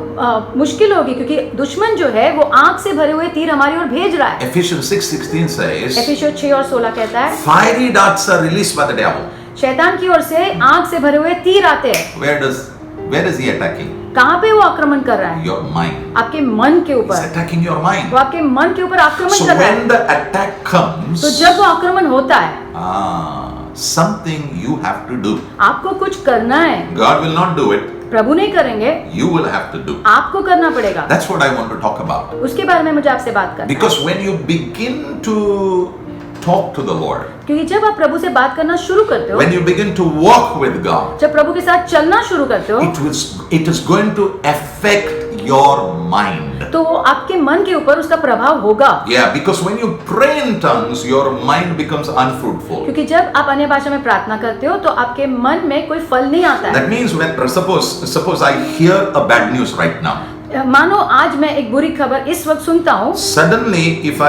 मुश्किल होगी क्योंकि दुश्मन जो है वो आग से भरे हुए तीर हमारी ओर भेज रहा है। Ephesians 6:16 says, एफिसियों 6 और 16 कहता है fiery darts are released by the devil. शैतान की ओर से आग से भरे हुए तीर आते हैं। Where is he attacking? कहाँ पे वो आक्रमण कर रहा है? Your mind. आपके मन के He's ऊपर। attacking your mind. वो आपके मन के ऊपर आक्रमण So कर रहा when है। the attack comes, तो जब वो आक्रमण होता है something you have to do. आपको कुछ करना है। God will not do it. प्रभु नहीं करेंगे, You will have to do. आपको करना पड़ेगा। That's what I want to talk about. उसके बारे में मुझे आपसे बात करना है। Because when you begin to talk to the Lord, क्योंकि जब आप प्रभु से बात करना शुरू करते हो, when you begin to walk with God, जब प्रभु के साथ चलना शुरू करते हो, it is going to affect your mind. तो वो आपके मन के ऊपर उसका प्रभाव होगा। Yeah, because when you pray in tongues, your mind becomes unfruitful. क्योंकि जब आप अन्य भाषा में प्रार्थना करते हो तो आपके मन में कोई फल नहीं आता है। That means when suppose I hear a bad news right now. मानो आज मैं एक बुरी खबर इस वक्त सुनता हूँ, Suddenly, if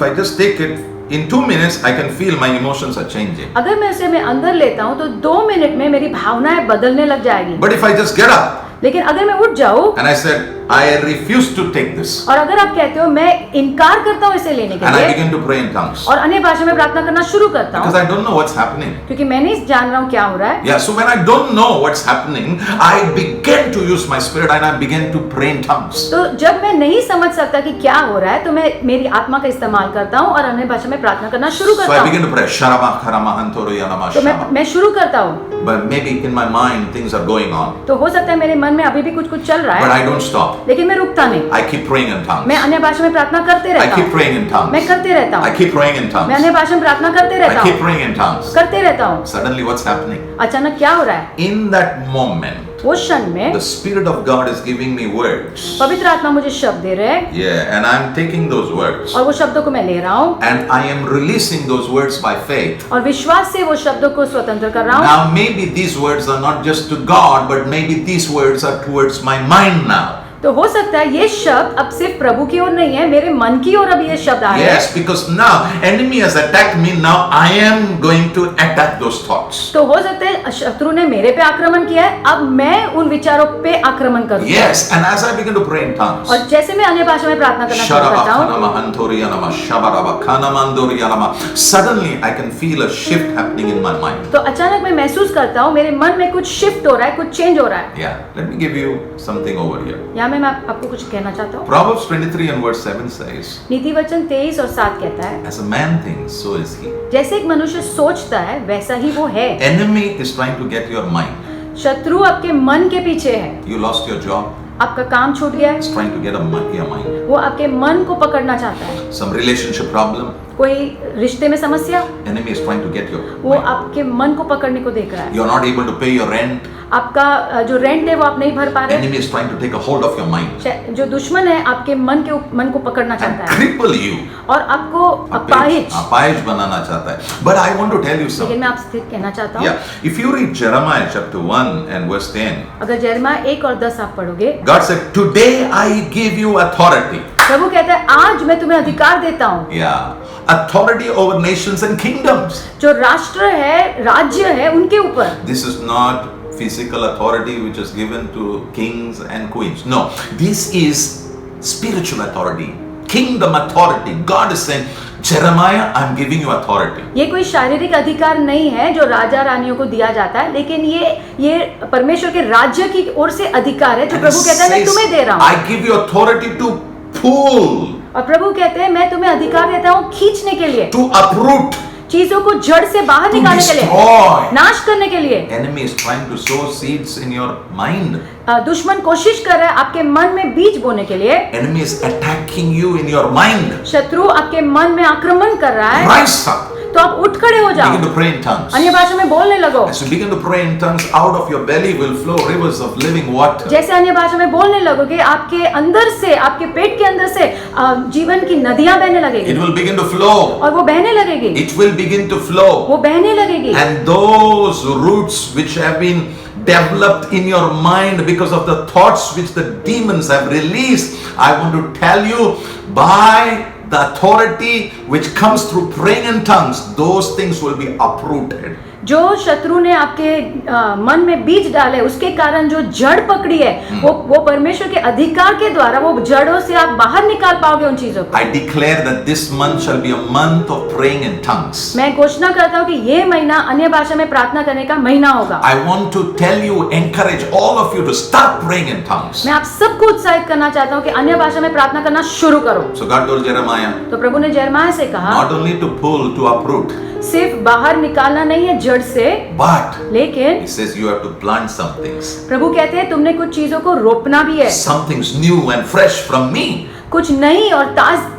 I just take it in 2 minutes, I can feel my emotions are changing. अगर मैं उसे मैं अंदर लेता हूँ तो 2 मिनट में मेरी भावनाएं बदलने लग जाएगी। But if I just get up लेकिन अगर मैं उठ जाऊँ and I said, I refuse to take this, और अगर आप कहते हो मैं इनकार करता हूँ इसे लेने के and I लिए begin to pray in tongues, और अन्य भाषा में प्रार्थना करना शुरू करता because हूँ I don't know what's happening. क्योंकि मैं नहीं जान रहा हूँ क्या हो रहा है। Yeah, so when I don't know what's happening, I begin to use my spirit and I begin to pray in tongues. तो जब मैं नहीं समझ सकता कि क्या हो रहा है तो मैं मेरी आत्मा का इस्तेमाल करता हूँ और अन्य भाषा में प्रार्थना करना शुरू So I करता हूँ। begin to pray. Sharama karama hantoro yanama तो shama. मैं शुरू करता हूँ, But maybe in my mind things are going on, तो हो सकता है मेरे मन में अभी भी कुछ चल रहा but है, I don't stop. लेकिन मैं रुकता नहीं। I keep praying in tongues. मैं अन्य भाषा में प्रार्थना करते I रहता keep हूँ, praying in tongues. मैं करते रहता I हूँ, keep praying in मैं tongues. अन्य भाषा में प्रार्थना करते रहता I keep हूँ, praying in tongues. करते रहता हूँ। Suddenly what's happening? अचानक क्या हो रहा है? In that moment, वो क्षण में the Spirit of God is giving me words. पवित्र आत्मा मुझे शब्द दे रहे हैं Yeah, and I'm taking those words. और वो शब्दों को मैं ले रहा हूँ And I am releasing those words by faith. और विश्वास से वो शब्दों को स्वतंत्र कर रहा हूँ। Now maybe these words are not just to God, but maybe these words are towards my mind now. तो हो सकता है ये शब्द अब सिर्फ प्रभु की ओर नहीं है, मेरे मन की ओर अब ये शब्द आ रहे हैं। Yes, because now enemy has attacked me. Now I am going to attack those thoughts. तो हो सकता है शत्रु ने मेरे पे आक्रमण किया है, अब मैं उन विचारों पे आक्रमण करूंगा। Yes, and as I begin to pray in tongues, और जैसे मैं अन्य भाषा में प्रार्थना करना शुरू करता हूँ, suddenly I can feel a shift happening in my mind. तो अचानक मैं महसूस करता हूँ मेरे मन में कुछ शिफ्ट हो रहा है, कुछ चेंज हो रहा है। Yeah, let me give you something over here. यहाँ मैं आपको कुछ कहना चाहता हूँ। Proverbs 23 and verse 7 says, नीति वचन 23 और 7 कहता है, as a man thinks, so is he. जैसे एक मनुष्य सोचता है वैसा ही वो है। Enemy is trying to get your mind. शत्रु आपके मन के पीछे है। You lost your job. आपका काम छूट गया है, He's trying to get your mind. वो आपके मन को पकड़ना चाहता है। Some relationship problem. कोई रिश्ते में समस्या, Enemy is trying to get your वो mind. आपके मन को पकड़ने को देख रहा है। You're not able to pay your rent. आपका जो रेंट है वो आप नहीं भर पा रहे। Enemy is trying to take a hold of your mind जो दुश्मन है आपके मन को पकड़ना and चाहता है cripple you. और आपको अपाहिज बनाना चाहता है. But I want to tell you लेकिन something. मैं आपसे कहना चाहता हूँ, Yeah, if you read Jeremiah chapter 1 and verse 10, अगर यिर्मयाह 1 और 10 आप पढ़ोगे, God said, "Today I give you authority." प्रभु कहता है आज मैं तुम्हें अधिकार देता हूँ। Yeah, authority over nations and kingdoms. जो राष्ट्र है, राज्य है, उनके ऊपर। This is not physical authority which is given to kings and queens. No, this is spiritual authority, kingdom authority. God is saying, Jeremiah, I'm giving you authority. ये कोई शारीरिक अधिकार नहीं है जो राजा रानियों को दिया जाता है, लेकिन ये परमेश्वर के राज्य की ओर से अधिकार है जो And प्रभु कहता है मैं says, तुम्हें दे रहा हूँ। I give you authority to pull, और प्रभु कहते हैं मैं तुम्हें अधिकार देता हूँ खींचने के लिए, to uproot, चीजों को जड़ से बाहर to निकालने के लिए, destroy. नाश करने के लिए। Enemy is trying to sow seeds in your mind. दुश्मन कोशिश कर रहा है आपके मन में बीज बोने के लिए। Enemy is attacking you in your mind. शत्रु आपके मन में आक्रमण कर रहा है, Rise up. तो आप उठ खड़े हो जाओ, Begin to pray in tongues. अन्य भाषा में बोलने लगो। As you begin to pray in tongues, out of your belly will flow rivers of living water. जैसे अन्य भाषा में बोलने लगोगे, आपके अंदर से, आपके पेट के अंदर से जीवन की नदियां बहने लगेगी। It will begin to flow. और वो बहने लगेगी, It will begin to flow. वो बहने लगेगी। And those roots which have been developed in your mind because of the thoughts which the demons have released, I want to tell you, by the authority which comes through praying in tongues, those things will be uprooted. जो शत्रु ने आपके मन में बीज डाले, उसके कारण जो जड़ पकड़ी है, वो परमेश्वर के अधिकार के द्वारा वो जड़ों से आप बाहर निकाल पाओगे उन चीजों को। I declare that this month shall be a month of praying in tongues. मैं घोषणा करता हूँ कि ये महीना अन्य भाषा में प्रार्थना करने का महीना होगा। I want to tell you, encourage all of you to start praying in tongues. मैं आप सबको उत्साहित करना चाहता हूँ कि अन्य भाषा में प्रार्थना करना शुरू करो। So God told Jeremiah, तो प्रभु ने यिर्मयाह से कहा, not only to pull, to uproot, सिर्फ बाहर निकालना नहीं है जड़ से, but लेकिन He says you have to plant some things. प्रभु कहते हैं तुमने कुछ चीजों को रोपना भी है, Something's new and fresh from me. कुछ नई और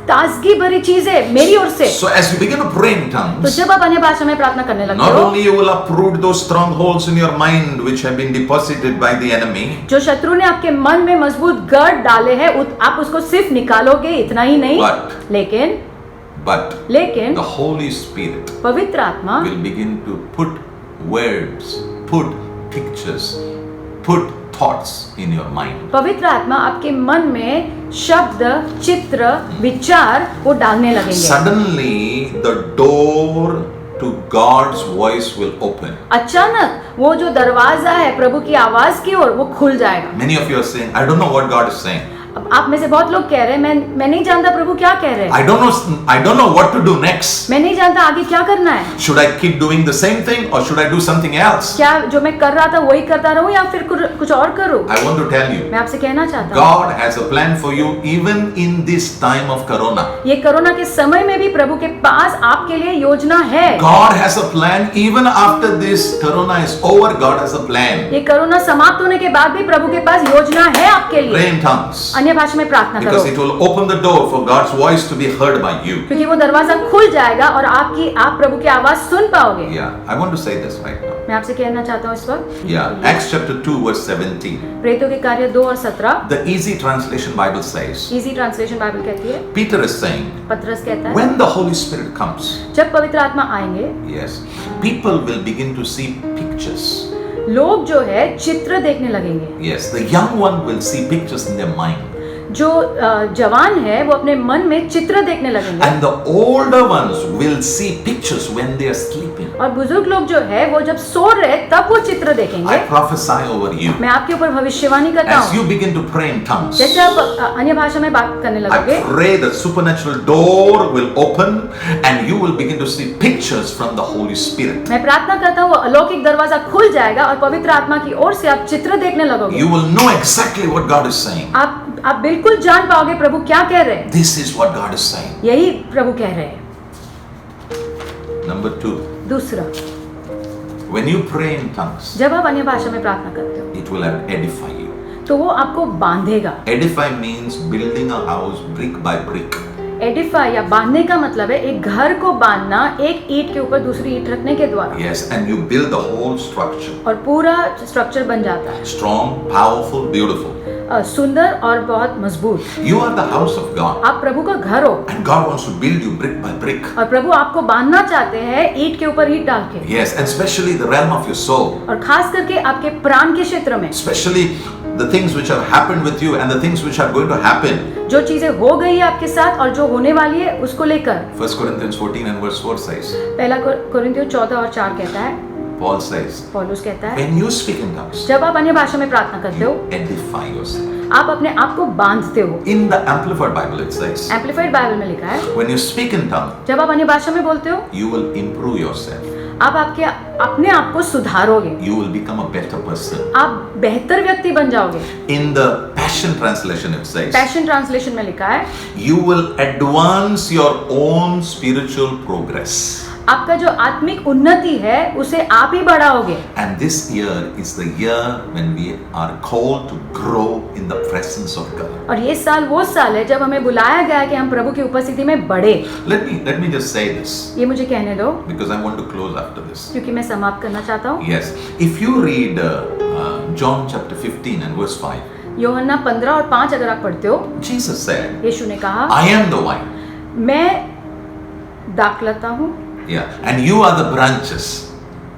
ताजगी भरी चीजें मेरी ओर से। So as you begin to pray in तो tongues, जब आप अन्य भाषा में प्रार्थना करने लगते not हो, only you will uproot those strongholds in your mind which have been deposited by the enemy, जो शत्रु ने आपके मन में मजबूत गढ़ डाले हैं, आप उसको सिर्फ निकालोगे, इतना ही नहीं, but लेकिन the Holy Spirit पवित्र आत्मा will begin to put words, put pictures, put thoughts in your mind. पवित्र आत्मा आपके मन में शब्द, चित्र, विचार वो डालने लगेंगे। Suddenly the door to God's voice will open. अचानक वो जो दरवाजा है प्रभु की आवाज की ओर वो खुल जाएगा। Many of you are saying, I don't know what God is saying. अब आप में से बहुत लोग कह रहे हैं मैं नहीं जानता प्रभु क्या कह रहे हैं, I don't know what to do next. मैं नहीं जानता आगे क्या करना है, Should I keep doing the same thing or should I do something else? क्या जो मैं कर रहा था वही करता रहूं या फिर कुछ और करूं। I want to tell you, मैं आपसे कहना चाहता हूँ God has a plan for you even in this time of Corona. ये कोरोना के समय में भी प्रभु के पास आपके लिए योजना है। God has a plan even after this Corona is over. God has a plan. ये कोरोना समाप्त होने के बाद भी प्रभु के पास योजना है आपके Pray लिए। in tongues. अन्य भाषा में प्रार्थना Because करो, it will open the door for God's voice to be heard by you. क्योंकि वो दरवाजा खुल जाएगा और आप प्रभु की आवाज सुन पाओगे। Yeah, I want to say this right now. मैं आपसे कहना चाहता हूँ इस वक्त, Yeah, Acts chapter 2 verse 17. प्रेरितों के कार्य 2 और 17, The easy translation Bible says, easy translation Bible कहती है, Peter is saying, पतरस कहता है, when the Holy Spirit comes, जब पवित्र आत्मा आएंगे, yes, people will begin to see pictures. लोग जो है चित्र देखने लगेंगे। Yes, the young one will see pictures in their mind. जो जवान है वो अपने मन में चित्र देखने लगेंगे। And the older ones will see pictures when they are sleeping. और बुजुर्ग लोग जो है वो जब सो रहे तब वो चित्र देखेंगे। I prophesy over you. मैं आपके ऊपर भविष्यवाणी करता As you हूँ। begin to pray in tongues, जैसे आप अन्य भाषा में बात करने I लगोगे, pray the supernatural door will open and you will begin to see pictures from the Holy Spirit. मैं प्रार्थना करता हूँ वो अलौकिक दरवाजा खुल जाएगा और पवित्र आत्मा की ओर से आप चित्र देखने लगोगे। You will know exactly what God is saying. आप बिल्कुल जान पाओगे प्रभु क्या कह रहे हैं। This is what God is saying. यही प्रभु कह रहे हैं। Number 2, दूसरा, when you pray in tongues, जब आप अन्य भाषा में प्रार्थना करते हो it will edify you. तो वो आपको बांधेगा। Edify means building a house brick by brick. Edify या बांधने का मतलब है एक घर को बांधना एक ईंट के ऊपर दूसरी ईंट रखने के द्वारा। Yes, and you build the whole structure. और पूरा स्ट्रक्चर बन जाता है Strong, powerful, beautiful. सुंदर और बहुत मजबूत। You are the house of God. आप प्रभु का घर हो And God wants to build you brick by brick. और प्रभु आपको बांधना चाहते हैं ईंट के ऊपर ईंट डाल के। Yes, and especially the realm of your soul. और खास करके आपके प्राण के क्षेत्र में Especially the things which have happened with you and the things which are going to happen. जो चीजें हो गई है आपके साथ और जो होने वाली है उसको लेकर। 1 Corinthians 14 and verse 4 says, पहला कोरिन्थियों 14 और 4 कहता है, Paul says, पौलुस कहता है, when you speak in tongues, जब आप अन्य भाषा में प्रार्थना करते हो you edify yourself. आप अपने आप को बांधते हो। In the Amplified Bible it says, amplified Bible में लिखा है, when you speak in tongues, जब आप अन्य भाषा में बोलते हो you will improve yourself. आप अपने आप को सुधारोगे, You will become a better person. आप बेहतर व्यक्ति बन जाओगे। In the Passion Translation it says, passion translation में लिखा है, you will advance your own spiritual progress. आपका जो आत्मिक उन्नति है उसे आप ही बढ़ाओगे। And this year is the year when we are called to grow in the presence of God. और ये साल वो साल है जब हमें बुलाया गया है कि हम प्रभु की उपस्थिति में बढ़े। Let me just say this, ये मुझे कहने दो because I want to close after this. क्योंकि मैं समाप्त करना चाहता हूँ। Yes, if you read John chapter 15 and verse 5, यूहन्ना 15 और 5 अगर आप पढ़ते हो, Jesus said, यीशु ने कहा, I am the vine. मैं दाखलता हूँ Yeah, and you are the branches.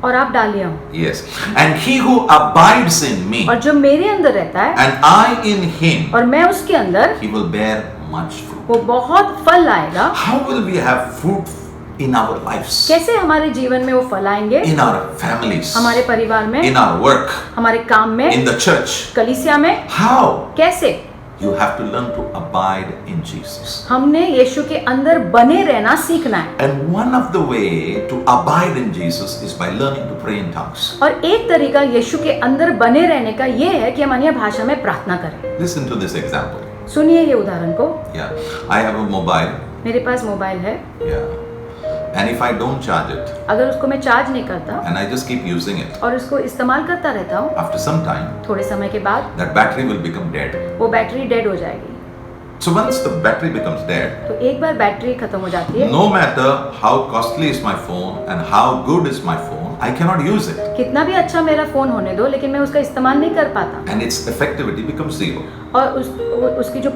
और आप डालियाँ हो। Yes, and he who abides in me, और जो मेरे अंदर रहता है and I in him, और मैं उसके अंदर, he will bear much fruit. वो बहुत फल लाएगा। How will we have fruit in our lives, कैसे हमारे जीवन में वो फल आएंगे? in our families, हमारे परिवार में, in our work, हमारे काम में, in the church? कलीसिया में। How? कैसे? You have to learn to abide in Jesus. हमने यीशु के अंदर बने रहना सीखना है। And one of the way to abide in Jesus is by learning to pray in tongues. और एक तरीका यीशु के अंदर बने रहने का ये है कि हम अन्य भाषा में प्रार्थना करें। Listen to this example. सुनिए ये उदाहरण को। Yeah, I have a mobile. मेरे पास मोबाइल है, Yeah, and if I don't charge it अगर उसको मैं चार्ज नहीं करता and I just keep using it, और उसको इस्तेमाल करता रहता हूँ, after some time थोड़े समय के बाद that battery will become dead. वो बैटरी डेड हो जाएगी। So once the battery becomes dead, तो एक बार बैटरी खत्म हो जाती है, no matter how costly is my phone and how good is my phone, I cannot use it. कितना भी अच्छा मेरा फोन होने दो, लेकिन मैं उसका इस्तेमाल नहीं कर पाता And its effectivity becomes zero. और उसकी जो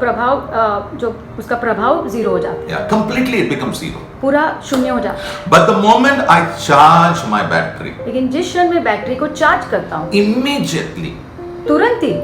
उसका प्रभाव जीरो हो जाता है, Yeah, completely it becomes zero. पूरा शून्य हो जाता है। But the moment I charge my battery, लेकिन जिस क्षण मैं बैटरी को चार्ज करता हूँ, immediately तुरंत ही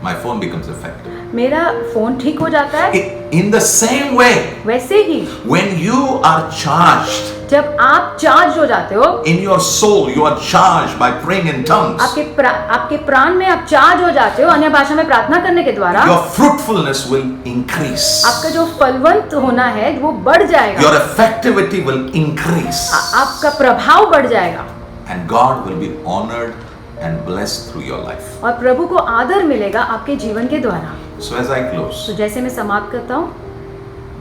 my phone becomes effective. मेरा फोन ठीक हो जाता है। In the same way, वैसे ही when you are charged जब आप चार्ज हो जाते हो, in your soul, you are charged by praying in tongues. आपके प्राण में आप चार्ज हो जाते हो अन्य भाषा में प्रार्थना करने के द्वारा। Your fruitfulness will increase. आपका जो फलवंत होना है वो बढ़ जाएगा। Your effectivity will increase. आपका प्रभाव बढ़ जाएगा। And God will be honored and blessed through your life. और प्रभु को आदर मिलेगा आपके जीवन के द्वारा। So as I close, तो जैसे मैं समाप्त करता हूँ,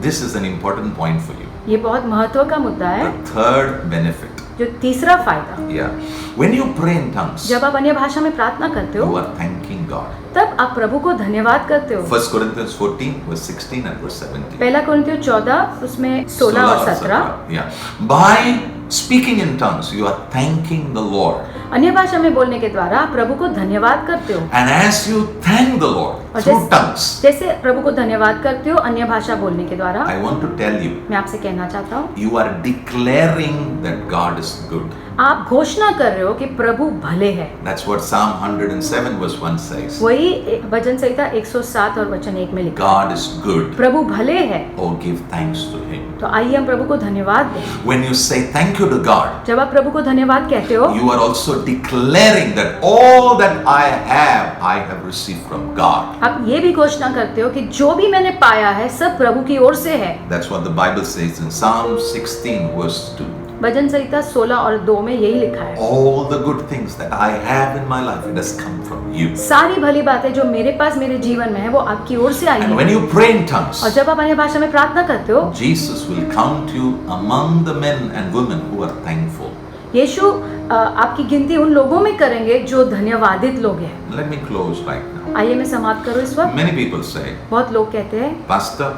this is an important point for you. ये बहुत महत्व का मुद्दा है। The third benefit. जो तीसरा फायदा, Yeah. When you pray in tongues, जब आप अन्य भाषा में प्रार्थना करते you हो, are thanking God. तब आप प्रभु को धन्यवाद करते हो। 1 Corinthians 14 verse 16 and verse 17. पहला कोरिन्थियों 14 उसमें 16 और 17। Yeah. By speaking in tongues, you are thanking the Lord. अन्य भाषा में बोलने के द्वारा आप प्रभु को धन्यवाद करते हो। And as you thank the Lord, और through tongues. जैसे प्रभु को धन्यवाद करते हो अन्य भाषा बोलने के द्वारा, I want to tell you, मैं आपसे कहना चाहता हूँ, you are declaring that God is good. आप घोषणा कर रहे हो कि प्रभु भले है। That's what Psalm 107 verse 1 says. वही भजन संहिता 107 और वचन 1 में लिखा God is good. प्रभु भले है। Oh, give thanks to Him. तो आइए हम प्रभु को धन्यवाद दें। When you say thank you to God, जब आप प्रभु को धन्यवाद कहते हो, you are also declaring that all that I have received from God. आप ये भी घोषणा करते हो कि जो भी मैंने पाया है सब प्रभु की ओर से है। That's what the Bible says in Psalm 16 verse 2. भजन संहिता 16 और 2 में यही लिखा है, All the good things that I have in my life, it has come from you. सारी भली बातें जो मेरे पास मेरे जीवन में है वो आपकी ओर से आई And है। when you pray in tongues, और जब आप अन्य भाषा में प्रार्थना करते हो, Jesus will count you among the men and women who are thankful. यीशु आपकी गिनती उन लोगों में करेंगे जो धन्यवादित लोग हैं। Let me close right now. आइए मैं समाप्त करूं इस वक्त। Many people say, बहुत लोग कहते हैं, Pastor,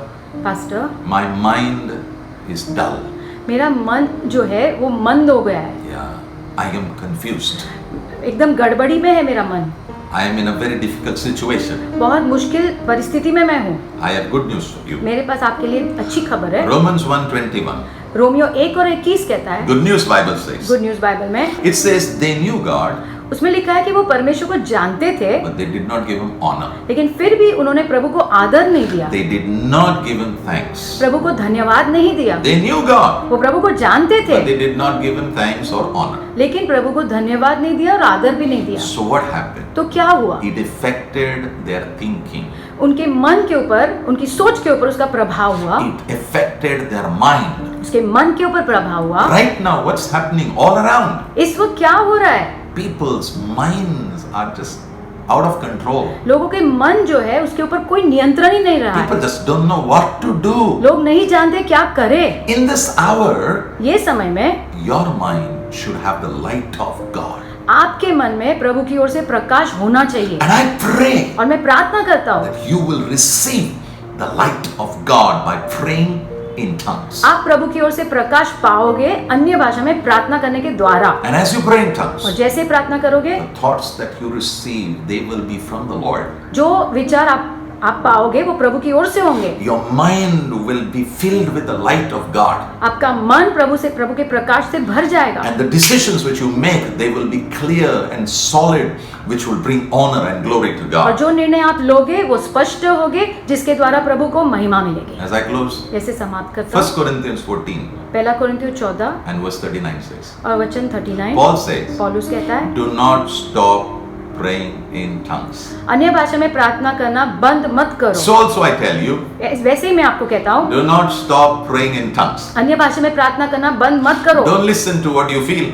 pastor, my mind is dull. मेरा मन जो है वो मंद हो गया है, Yeah, I am confused. एकदम गड़बड़ी में है मेरा मन, I am in a very difficult situation. बहुत मुश्किल परिस्थिति में मैं हूँ। I have good news for you. मेरे पास आपके लिए अच्छी खबर है। Romans 1:21. रोमियो 1 और 21 कहता है, Good news Bible says. Good news Bible में, It says they knew God, उसमें लिखा है कि वो परमेश्वर को जानते थे, but they did not give him honor. लेकिन फिर भी उन्होंने प्रभु को आदर नहीं दिया, They did not give him thanks. प्रभु को धन्यवाद नहीं दिया। They knew God, वो प्रभु को जानते थे, but they did not give him thanks or honor. लेकिन प्रभु को धन्यवाद नहीं दिया और आदर भी नहीं दिया। So what happened? तो क्या हुआ? It affected their thinking. उनके मन के ऊपर, उनकी सोच के ऊपर उसका प्रभाव हुआ, It affected their mind. उसके मन के ऊपर प्रभाव हुआ। Right now, what's happening all around? इस वक्त क्या हो रहा है? People's minds are just out of control. लोगों के मन जो है उसके ऊपर कोई नियंत्रण ही नहीं रहा People है। just don't know what to do. लोग नहीं जानते क्या करें। In this hour, ये समय में your mind should have the light of God. आपके मन में प्रभु की ओर से प्रकाश होना चाहिए। And I pray और मैं प्रार्थना करता हूँ that you will receive the light of God by praying in tongues. आप प्रभु की ओर से प्रकाश पाओगे अन्य भाषा में प्रार्थना करने के द्वारा। And as you pray in tongues, और जैसे प्रार्थना करोगे, the thoughts that you receive, they will be from the Lord. जो विचार आप पाओगे वो प्रभु की ओर से होंगे। Your mind will be filled with the light of God. आपका मन प्रभु के प्रकाश से भर जाएगा। And the decisions which you make, they will be clear and solid, which will bring honor and glory to और God. जो निर्णय आप लोगे वो स्पष्ट होगे, जिसके द्वारा प्रभु को महिमा मिलेगी। As I close, ऐसे समाप्त करता 1 हूँ। Corinthians 14 पहला कोरिन्थियों 14 and verse 39 says, और वचन 39, Paul says, पौलुस कहता है, do not stop praying in tongues. अन्य भाषा में प्रार्थना करना बंद मत करो। So also I tell you, वैसे ही मैं आपको कहता हूँ, do not stop praying in tongues. अन्य भाषा में प्रार्थना करना बंद मत करो। Don't listen to what you feel.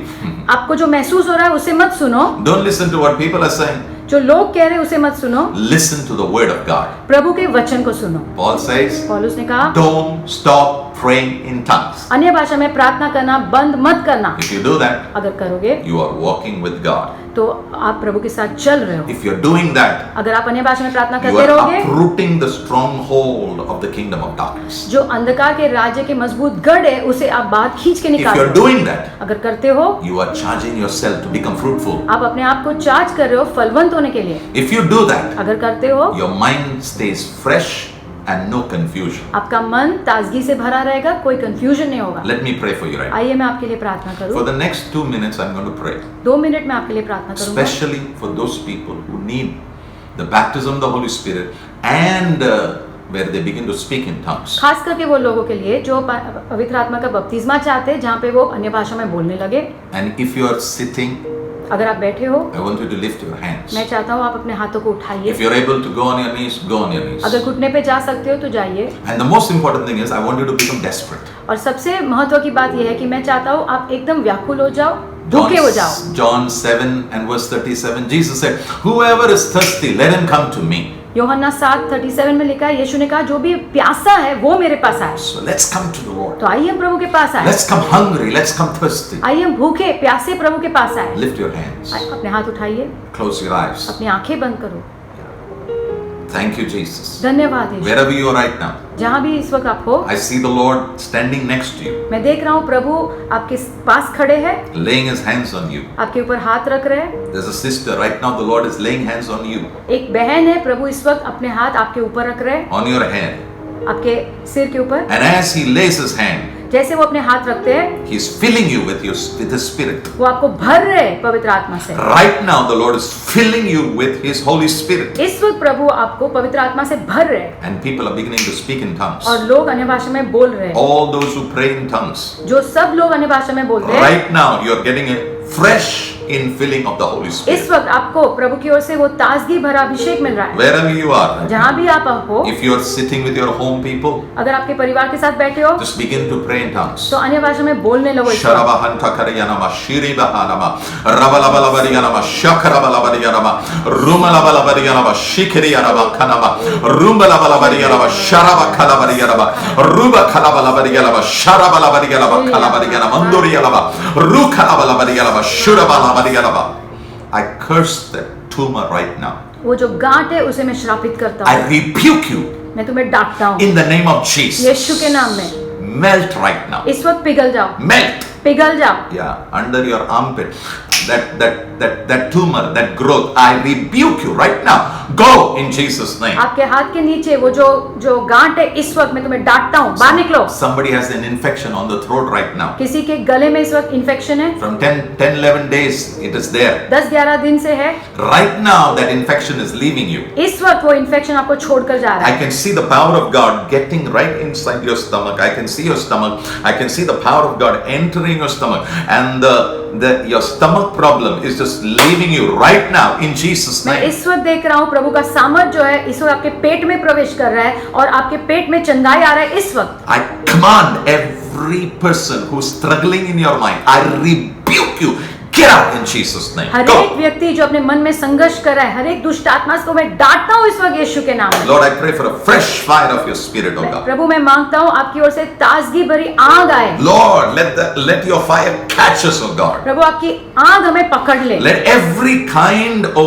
आपको जो महसूस हो रहा है उसे मत सुनो, Don't listen to what people are saying. जो लोग कह रहे हैं उसे मत सुनो, Listen to the word of God. प्रभु के वचन को सुनो। Paul says, पौलुस ने कहा, don't stop praying in tongues. अन्य भाषा में प्रार्थना करना बंद मत करना। If you do that, अगर करोगे you are walking with God. तो आप प्रभु के साथ चल रहे हो। If you're doing that, अगर आप अन्य भाषा में प्रार्थना you करते are रहोगे, uprooting the stronghold of the kingdom of darkness. जो अंधकार के राज्य के मजबूत गढ़ है उसे आप बाहर खींच के If निकाल you're रहे हो। doing that, अगर करते हो, you are charging yourself to become fruitful. आप अपने आप को चार्ज कर रहे हो फलवंत होने के लिए। If you do that, अगर करते हो, your mind stays fresh and no confusion. आपका मन ताजगी से भरा रहेगा, कोई कंफ्यूजन नहीं होगा। Let me pray for you right now. आइए मैं आपके लिए प्रार्थना For करूं। the next 2 minutes, I'm going to pray. 2 minute में आपके लिए प्रार्थना करूंगा, Especially for those people who need the baptism of the Holy Spirit and where they begin to speak in tongues. खास करके वो लोगों के लिए जो पवित्र आत्मा का बपतिस्मा चाहते हैं, जहाँ पे वो अन्य भाषा में बोलने लगे। And if you are sitting, अगर आप बैठे हो, I want you to lift your hands. मैं चाहता हूँ आप अपने हाथों को उठाइए। If you're able to go on your knees, go on your knees. अगर घुटने पे जा सकते हो तो जाइए। And the most important thing is, I want you to become desperate. और सबसे महत्व की बात यह है कि मैं चाहता हूँ आप एकदम व्याकुल हो जाओ, भूखे हो जाओ। John 7 and verse 37, Jesus said, whoever is thirsty, let him come to me. यूहन्ना 7:37 में लिखा है, यीशु ने कहा जो भी प्यासा है वो मेरे पास आए। So let's come to the Lord. तो आइए हम प्रभु के पास आए। Let's come hungry. Let's come thirsty. आइए हम भूखे प्यासे प्रभु के पास आए। Lift your hands. अपने हाथ उठाइए, Close your eyes. अपनी आंखें बंद करो। Thank you, Jesus. धन्यवाद यीशु। Wherever you are right now, जहाँ भी इस वक्त आप हो, I see the Lord standing next to you, मैं देख रहा हूँ प्रभु आपके पास खड़े हैं, laying his hands on you. आपके ऊपर हाथ रख रहे हैं। There's a sister, right now the Lord is laying hands on you, एक बहन है, प्रभु इस वक्त अपने हाथ आपके ऊपर रख रहे हैं, on your head. आपके सिर के ऊपर। And as he lays his hand, जैसे वो अपने हाथ रखते हैं, he's filling you with his spirit. वो आपको भर रहे हैं पवित्र आत्मा से। Right now the Lord is filling you with his Holy Spirit. इस वक्त प्रभु आपको पवित्र आत्मा से भर रहे हैं And people are beginning to speak in tongues. और लोग अन्य भाषा में बोल रहे हैं। All those who pray in tongues. जो सब लोग अन्य भाषा में बोलते हैं, Right now you're getting a fresh infilling of the Holy Spirit. इस वक्त आपको प्रभु की ओर से वो ताजगी भरा अभिषेक मिल रहा है। Wherever you are, जहाँ भी आप हो, if you're sitting with your home people, अगर आपके परिवार के साथ बैठे हो, just begin to pray in tongues. तो अन्य भाषा में बोलने लगो इस वक्त। Sharabahanta karayanama, shiribahanama, rabalabalabaryanama, shakarabalabaryanama, rumalabalabaryanama, shikiriyanama, kanama, rumbalabalabaryanama, sharabakalabaryanama, rubakalabaryanama, sharabalabaryanama, kalabaryanama, manduryanama, rukalabalabaryanama, shurabalabaryanama. I curse that tumor right now. वो जो गांठ है उसे मैं श्रापित करता I हूँ, rebuke you मैं तुम्हें डांटता हूँ in the name of Jesus. यीशु के नाम में। Melt right now. इस वक्त पिघल जाओ, Melt. पिघल जाओ। Yeah, under your armpit. That tumor, that growth, I rebuke you right now. Go in Jesus' name. आपके हाथ के नीचे वो जो गांठ है, इस वक्त मैं तुम्हें डांटता हूँ, बाहर निकलो। Somebody has an infection on the throat right now. किसी के गले में इस वक्त इन्फेक्शन है, From 10-11 days it is there. 10-11 दिन से है। Right now that infection is leaving you. इस वक्त वो इन्फेक्शन आपको छोड़कर जा रहा I है। can see the power of God getting right inside your stomach. I can see your stomach. I can see the power of God entering your stomach. And your stomach problem is just leaving you right now in Jesus' मैं name. इस वक्त देख रहा हूँ प्रभु का सामर्थ जो है इस वक्त आपके पेट में प्रवेश कर रहा है और आपके पेट में चंगाई आ रहा है इस वक्त। I command every person who's struggling in your mind, I rebuke you. Get out in Jesus' name. Her Go. एक व्यक्ति जो अपने मन में संघर्ष कर रहा है, हर एक दुष्ट आत्मा को मैं डांटता हूँ इस वक्त यीशु के नाम में। Lord, I pray for a fresh fire of your spirit, oh God. प्रभु मैं मांगता हूँ आपकी ओर से ताजगी भरी आग आए। Lord, let your fire catch us, oh God. प्रभु आपकी आग हमें पकड़ ले। Let every kind, oh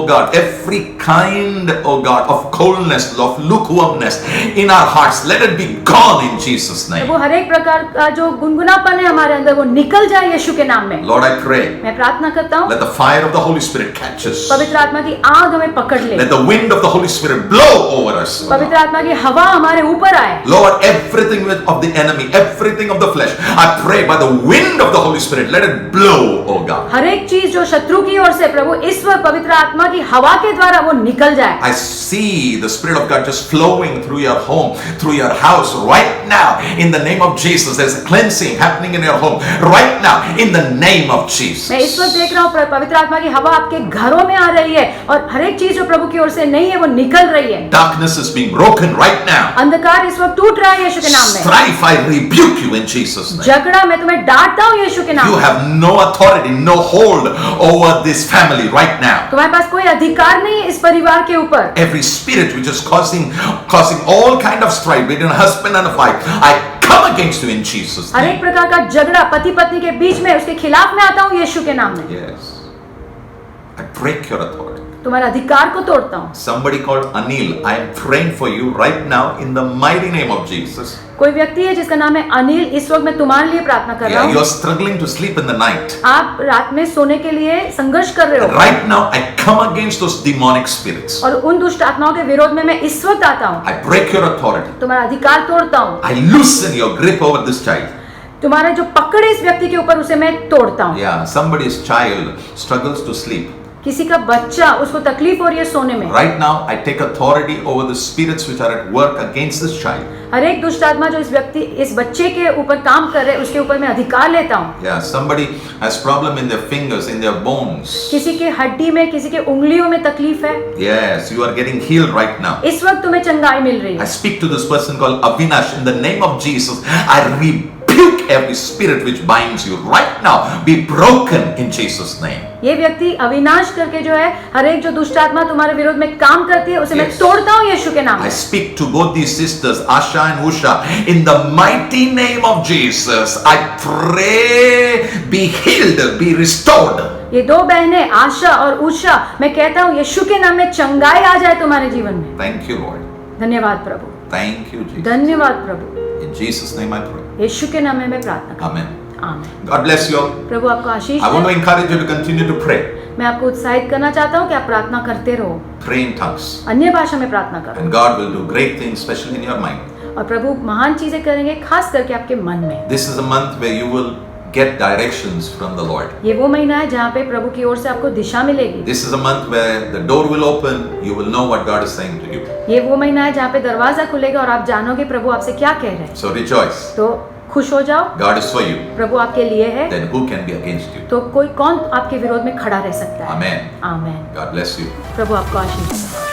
God, of coldness, of lukewarmness in our hearts, let it be gone in Jesus' name. प्रभु हर एक प्रकार का जो गुनगुनापन है हमारे अंदर वो निकल जाए यीशु के नाम में। Lord, I pray, मैं प्रार्थना करता हूँ let the fire of the Holy Spirit catch us. पवित्र आत्मा की आग हमें पकड़ ले। Let the wind of the Holy Spirit blow over us, oh God. पवित्र आत्मा की हवा हमारे ऊपर आए। Lord, everything of the enemy, everything of the flesh, I pray by the wind of the Holy Spirit, let it blow, oh God. हर एक चीज जो शत्रु की ओर से प्रभु इस वक्त पवित्र आत्मा की हवा के द्वारा वो निकल जाए। I see the Spirit of God just flowing through your home, through your house right now. In the name of Jesus, there's a cleansing happening in your home right now. In the name of Jesus. मैं इस वक्त देख रहा हूँ पवित्र आत्मा की हवा आपके घरों में आ रही है और हर एक चीज जो प्रभु की ओर से नहीं है वो निकल रही है। Darkness is being broken right now. अंधकार इस वक्त टूट रहा है यीशु के नाम में। Strife, I rebuke you in Jesus' name. झगड़ा मैं तुम्हें डांटता हूँ यीशु के नाम You में। have no authority, no hold over this family right now. तुम्हारे पास कोई अधिकार नहीं है इस परिवार के ऊपर। Every spirit which is causing all kind of strife between a husband and a wife, I come against you in Jesus' हर एक name. प्रकार का झगड़ा पति पत्नी के बीच में उसके खिलाफ मैं आता हूँ यीशु के नाम में। Yes. I break your authority. तुम्हारे अधिकार को तोड़ता हूँ। Somebody called Anil, I am praying for you right now in the mighty name of Jesus. कोई व्यक्ति है जिसका नाम है अनिल, इस वक्त मैं तुम्हारे लिए प्रार्थना कर रहा Yeah, you हूँ। are struggling to sleep in the night. आप रात में सोने के लिए संघर्ष कर रहे हो Right now, I come against those demonic spirits. और उन दुष्ट आत्माओं के विरोध में मैं इस वक्त आता हूँ। I break your authority. तुम्हारा अधिकार तोड़ता हूँ। I loosen your grip over this child. तुम्हारा जो पकड़ है इस व्यक्ति के ऊपर उसे मैं तोड़ता हूँ। Yeah, somebody's child struggles to sleep. किसी का बच्चा उसको तकलीफ हो रही है सोने में। Right now, I take authority over the spirits which are at work against this child. हर एक दुष्ट आत्मा जो इस बच्चे के ऊपर काम कर रहे हैं उसके ऊपर मैं अधिकार लेता हूँ। Yeah, somebody has problem in their fingers, in their bones. किसी के हड्डी में, किसी के उंगलियों में तकलीफ है, Yes, you are getting healed right now. इस वक्त तुम्हें चंगाई मिल रही I है। speak to this person called Avinash in the name of Jesus. I rebuke every spirit which binds you right now. Be broken in Jesus' name. ये व्यक्ति अविनाश करके जो है हर एक जो दुष्ट आत्मा तुम्हारे विरोध में काम करती है उसे मैं Yes. तोड़ता हूँ यीशु के नाम I में। speak to both these sisters, Asha and Usha, in the mighty name of Jesus. I pray, be healed, be restored. ये दो बहनें आशा और उषा, मैं कहता हूँ यीशु के नाम में चंगाई आ जाए तुम्हारे जीवन में। Thank you, Lord. धन्यवाद प्रभु, Thank you, Jesus. धन्यवाद प्रभु। In Jesus' name I pray. यीशु के नाम में मैं प्रार्थना करता Amen. हूँ। आमीन। God bless you all. प्रभु आपको आशीष I want to they. encourage you to continue to pray. मैं आपको उत्साहित करना चाहता हूँ कि आप प्रार्थना करते रहो, Pray in tongues. अन्य भाषा में प्रार्थना करो, And God will do great things, especially in your mind. और प्रभु महान चीजें करेंगे, खास करके आपके मन में। This is a month where you will get directions from the Lord. ये वो महीना है जहाँ पे प्रभु की ओर से आपको दिशा मिलेगी। This is a month where the door will open, you will know what God is saying to you. ये वो महीना है जहाँ पे दरवाजा खुलेगा और आप जानोगे प्रभु आपसे क्या कह रहे हैं। So rejoice. तो खुश हो जाओ, God is for you. प्रभु आपके लिए है, Then who can be against you? तो कोई कौन आपके विरोध में खड़ा रह सकता है। Amen. आमीन। God bless you. प्रभु आपको आशीष दे।